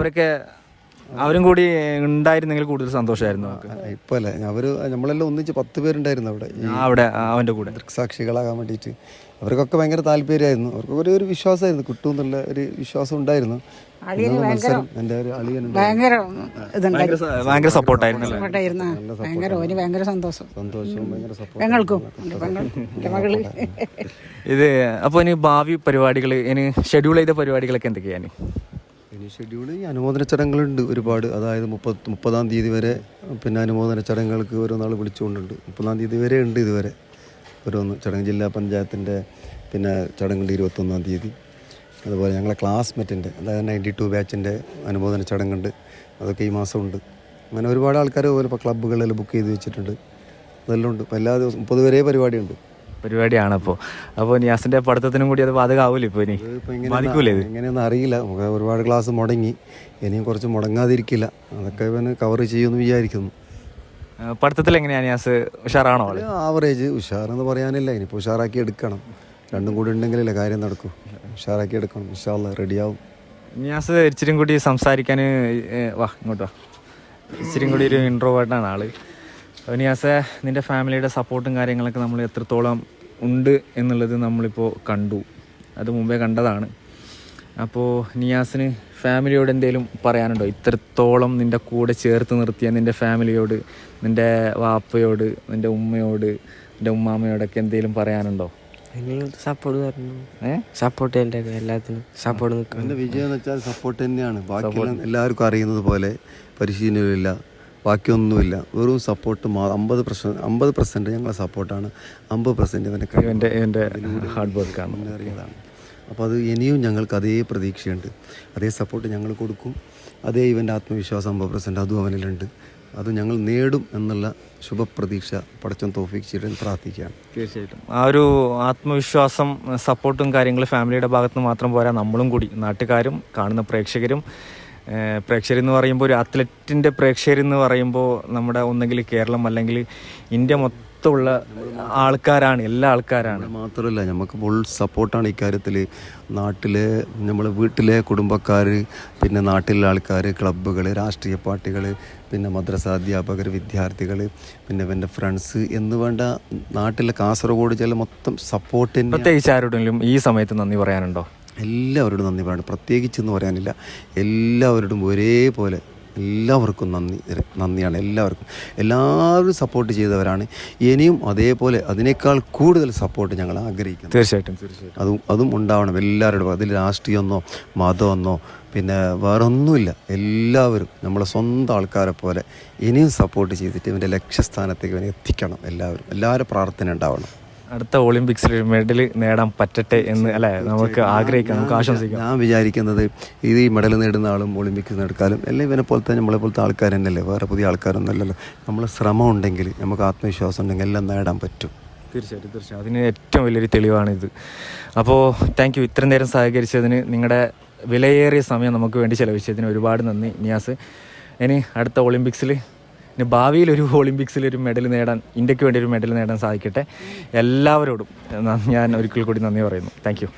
അവരും കൂടി ഉണ്ടായിരുന്നെങ്കിൽ കൂടുതൽ സന്തോഷമായിരുന്നു. ഇപ്പൊ അല്ലേ, നമ്മളെല്ലാം ഒന്നിച്ച് 10 പേരുണ്ടായിരുന്നു അവിടെ അവന്റെ കൂടെ ദൃക്സാക്ഷികളാകാൻ വേണ്ടിയിട്ട്. അവർക്കൊക്കെ ഭയങ്കര താല്പര്യമായിരുന്നു. അവർക്കൊക്കെ ഒരു വിശ്വാസമായിരുന്നു, കിട്ടും എന്നുള്ള ഒരു വിശ്വാസം ഉണ്ടായിരുന്നു. എന്റെ ഒരു അളിയൻ ഭയങ്കര സപ്പോർട്ടായിരുന്നു. ഭയങ്കര സന്തോഷം. ഭയങ്കര സപ്പോർട്ട് ഞങ്ങൾക്കും ഇത്. അപ്പോൾ ഇനി ഭാവി പരിപാടികൾ, ഇനി ഷെഡ്യൂൾ ചെയ്ത പരിപാടികളൊക്കെ എന്തൊക്കെയാണ്? ഇനി ഷെഡ്യൂൾ അനുമോദന ചടങ്ങുകളുണ്ട് ഒരുപാട്. അതായത് 30-ആം തീയതി വരെ പിന്നെ അനുമോദന ചടങ്ങുകൾക്ക് ഓരോ നാൾ വിളിച്ചുകൊണ്ടുണ്ട്. 30-ആം തീയതി വരെ ഉണ്ട്. ഇതുവരെ ഓരോന്ന് ചടങ്ങ്. ജില്ലാ പഞ്ചായത്തിൻ്റെ പിന്നെ ചടങ്ങുണ്ട് 21-ആം തീയതി. അതുപോലെ ഞങ്ങളെ ക്ലാസ്മേറ്റിൻ്റെ, അതായത് 92 ബാച്ചിൻ്റെ അനുമോദന ചടങ്ങുണ്ട്. അതൊക്കെ ഈ മാസമുണ്ട്. അങ്ങനെ ഒരുപാട് ആൾക്കാർ പോലെ ഇപ്പോൾ ക്ലബ്ബുകളിൽ ബുക്ക് ചെയ്ത് വെച്ചിട്ടുണ്ട്. അതെല്ലാം ഉണ്ട്. ഇപ്പോൾ എല്ലാ ദിവസവും 30 വരെ പരിപാടിയാണ്. അപ്പോൾ നിയാസിൻ്റെ പഠിത്തത്തിനും കൂടി അത് ബാധകമാവില്ല. ഇപ്പോൾ ഇനി ബാധിക്കൂലേ? എങ്ങനെയൊന്നും അറിയില്ല. ഒരുപാട് ക്ലാസ് മുടങ്ങി, ഇനിയും കുറച്ച് മുടങ്ങാതിരിക്കില്ല. അതൊക്കെ ഇവന് കവർ ചെയ്യുമെന്ന് വിചാരിക്കുന്നു. പഠിത്തത്തിൽ എങ്ങനെയാണ് നിയാസ്? ഉഷാറാണോ? ആവറേജ്. ഉഷാറെന്ന് പറയാനില്ല, ഇനിയിപ്പോൾ ഉഷാറാക്കി എടുക്കണം. രണ്ടും കൂടി ഉണ്ടെങ്കിലല്ലേ കാര്യം നടക്കൂ. ഉഷാറാക്കി എടുക്കണം. ഇൻഷാ അല്ലാഹ് റെഡിയാവും. നിയാസ് ഇച്ചിരി കൂടി സംസാരിക്കാൻ ഇങ്ങോട്ട് വാ. ഇച്ചിരി കൂടി ഒരു ഇൻട്രോവേർട്ടാണ് ആള്. നിയാസെ, നിൻ്റെ ഫാമിലിയുടെ സപ്പോർട്ടും കാര്യങ്ങളൊക്കെ നമ്മൾ എത്രത്തോളം ഉണ്ട് എന്നുള്ളത് നമ്മളിപ്പോൾ കണ്ടു. അത് മുമ്പേ കണ്ടതാണ്. അപ്പോൾ നിയാസിന് ഫാമിലിയോട് എന്തെങ്കിലും പറയാനുണ്ടോ? ഇത്രത്തോളം നിൻ്റെ കൂടെ ചേർത്ത് നിർത്തിയ നിൻ്റെ ഫാമിലിയോട്, നിൻ്റെ വാപ്പയോട്, നിൻ്റെ ഉമ്മയോട്, നിൻ്റെ ഉമ്മാമ്മയോടൊക്കെ എന്തെങ്കിലും പറയാനുണ്ടോ? സപ്പോർട്ട് തരണം. സപ്പോർട്ട് എൻ്റെ എല്ലാത്തിനും സപ്പോർട്ട് നിൽക്കും. എൻ്റെ വിജയം എന്ന് വെച്ചാൽ സപ്പോർട്ട് തന്നെയാണ്. ബാക്കിയെല്ലാം എല്ലാവർക്കും അറിയുന്നത് പോലെ പരിശീലനമില്ല, ബാക്കിയൊന്നുമില്ല. വെറും സപ്പോർട്ട്. 50% ഞങ്ങളെ സപ്പോർട്ടാണ്, 50% എൻ്റെ ഹാർഡ് വർക്കാണ്, മുന്നേറിയതാണ്. അപ്പോൾ അത് ഇനിയും ഞങ്ങൾക്ക് അതേ പ്രതീക്ഷയുണ്ട്. അതേ സപ്പോർട്ട് ഞങ്ങൾ കൊടുക്കും. അതേ ഇവൻ്റെ ആത്മവിശ്വാസം 50% അതും അവനിലുണ്ട്. അത് ഞങ്ങൾ നേടും എന്നുള്ള ശുഭപ്രതീക്ഷ പടച്ചോൻ തൗഫീഖ് ചെയ്ത് പ്രാർത്ഥിക്കുകയാണ്. തീർച്ചയായിട്ടും ആ ഒരു ആത്മവിശ്വാസം, സപ്പോർട്ടും കാര്യങ്ങളും ഫാമിലിയുടെ ഭാഗത്ത് നിന്ന് മാത്രം പോരാ, നമ്മളും കൂടി, നാട്ടുകാരും കാണുന്ന പ്രേക്ഷകരെന്ന് പറയുമ്പോൾ ഒരു അത്ലറ്റിൻ്റെ പ്രേക്ഷകരെന്ന് പറയുമ്പോൾ നമ്മുടെ ഒന്നെങ്കിൽ കേരളം അല്ലെങ്കിൽ ഇന്ത്യ മൊത്തമുള്ള ആൾക്കാരാണ്, എല്ലാ ആൾക്കാരാണ്. മാത്രമല്ല നമുക്ക് ഫുൾ സപ്പോർട്ടാണ് ഇക്കാര്യത്തിൽ. നാട്ടിലെ നമ്മളെ വീട്ടിലെ കുടുംബക്കാർ, പിന്നെ നാട്ടിലെ ആൾക്കാർ, ക്ലബ്ബുകൾ, രാഷ്ട്രീയ പാർട്ടികൾ, പിന്നെ മദ്രസ അധ്യാപകർ, വിദ്യാർത്ഥികൾ, പിന്നെ എൻ്റെ ഫ്രണ്ട്സ് എന്ന് വേണ്ട നാട്ടിലെ കാസർഗോഡ് ജില്ല മൊത്തം സപ്പോർട്ട്. പ്രത്യേകിച്ച് ആരോടെങ്കിലും ഈ സമയത്ത് നന്ദി പറയാനുണ്ടോ? എല്ലാവരോടും നന്ദി പറയണം. പ്രത്യേകിച്ചെന്ന് പറയാനില്ല, എല്ലാവരോടും ഒരേപോലെ എല്ലാവർക്കും നന്ദിയാണ്. എല്ലാവരും സപ്പോർട്ട് ചെയ്തവരാണ്. ഇനിയും അതേപോലെ അതിനേക്കാൾ കൂടുതൽ സപ്പോർട്ട് ഞങ്ങൾ ആഗ്രഹിക്കുന്നു. തീർച്ചയായിട്ടും അതും ഉണ്ടാവണം എല്ലാവരോടും. അതിൽ രാഷ്ട്രീയമൊന്നോ മതമൊന്നോ പിന്നെ വേറെ ഒന്നുമില്ല. എല്ലാവരും നമ്മളെ സ്വന്തം ആൾക്കാരെ പോലെ ഇനിയും സപ്പോർട്ട് ചെയ്തിട്ട് ഇവൻ്റെ ലക്ഷ്യസ്ഥാനത്തേക്ക് ഇവനെ എത്തിക്കണം. എല്ലാവരും പ്രാർത്ഥന ഉണ്ടാവണം. അടുത്ത ഒളിമ്പിക്സിൽ മെഡൽ നേടാൻ പറ്റട്ടെ എന്ന് അല്ലേ നമുക്ക് ആഗ്രഹിക്കാം, നമുക്ക് ആശംസിക്കാം. ഞാൻ വിചാരിക്കുന്നത് ഈ മെഡൽ നേടുന്ന ആളും ഒളിമ്പിക്സ് നേടുക്കാലും എല്ലാം ഇവനെ പോലത്തെ നമ്മളെ പോലത്തെ ആൾക്കാർ തന്നെയല്ലേ, വേറെ പുതിയ ആൾക്കാരൊന്നും അല്ലല്ലോ. നമ്മൾ ശ്രമം ഉണ്ടെങ്കിൽ, നമുക്ക് ആത്മവിശ്വാസം ഉണ്ടെങ്കിൽ എല്ലാം നേടാൻ പറ്റും. തീർച്ചയായിട്ടും അതിന് ഏറ്റവും വലിയൊരു തെളിവാണിത്. അപ്പോൾ താങ്ക് യു. ഇത്രയും നേരം സഹകരിച്ചതിന്, നിങ്ങളുടെ വിലയേറിയ സമയം നമുക്ക് വേണ്ടി ചെലവഴിച്ചതിന് ഒരുപാട് നന്ദി നിയാസ്. ഇനി അടുത്ത ഒളിമ്പിക്സിൽ, ഇനി ഭാവിയിൽ ഒരു ഒളിമ്പിക്സിൽ ഒരു മെഡൽ നേടാൻ, ഇന്ത്യക്ക് വേണ്ടി ഒരു മെഡൽ നേടാൻ സാധിക്കട്ടെ. എല്ലാവരോടും ഞാൻ ഒരിക്കൽ കൂടി നന്ദി പറയുന്നു. Thank you.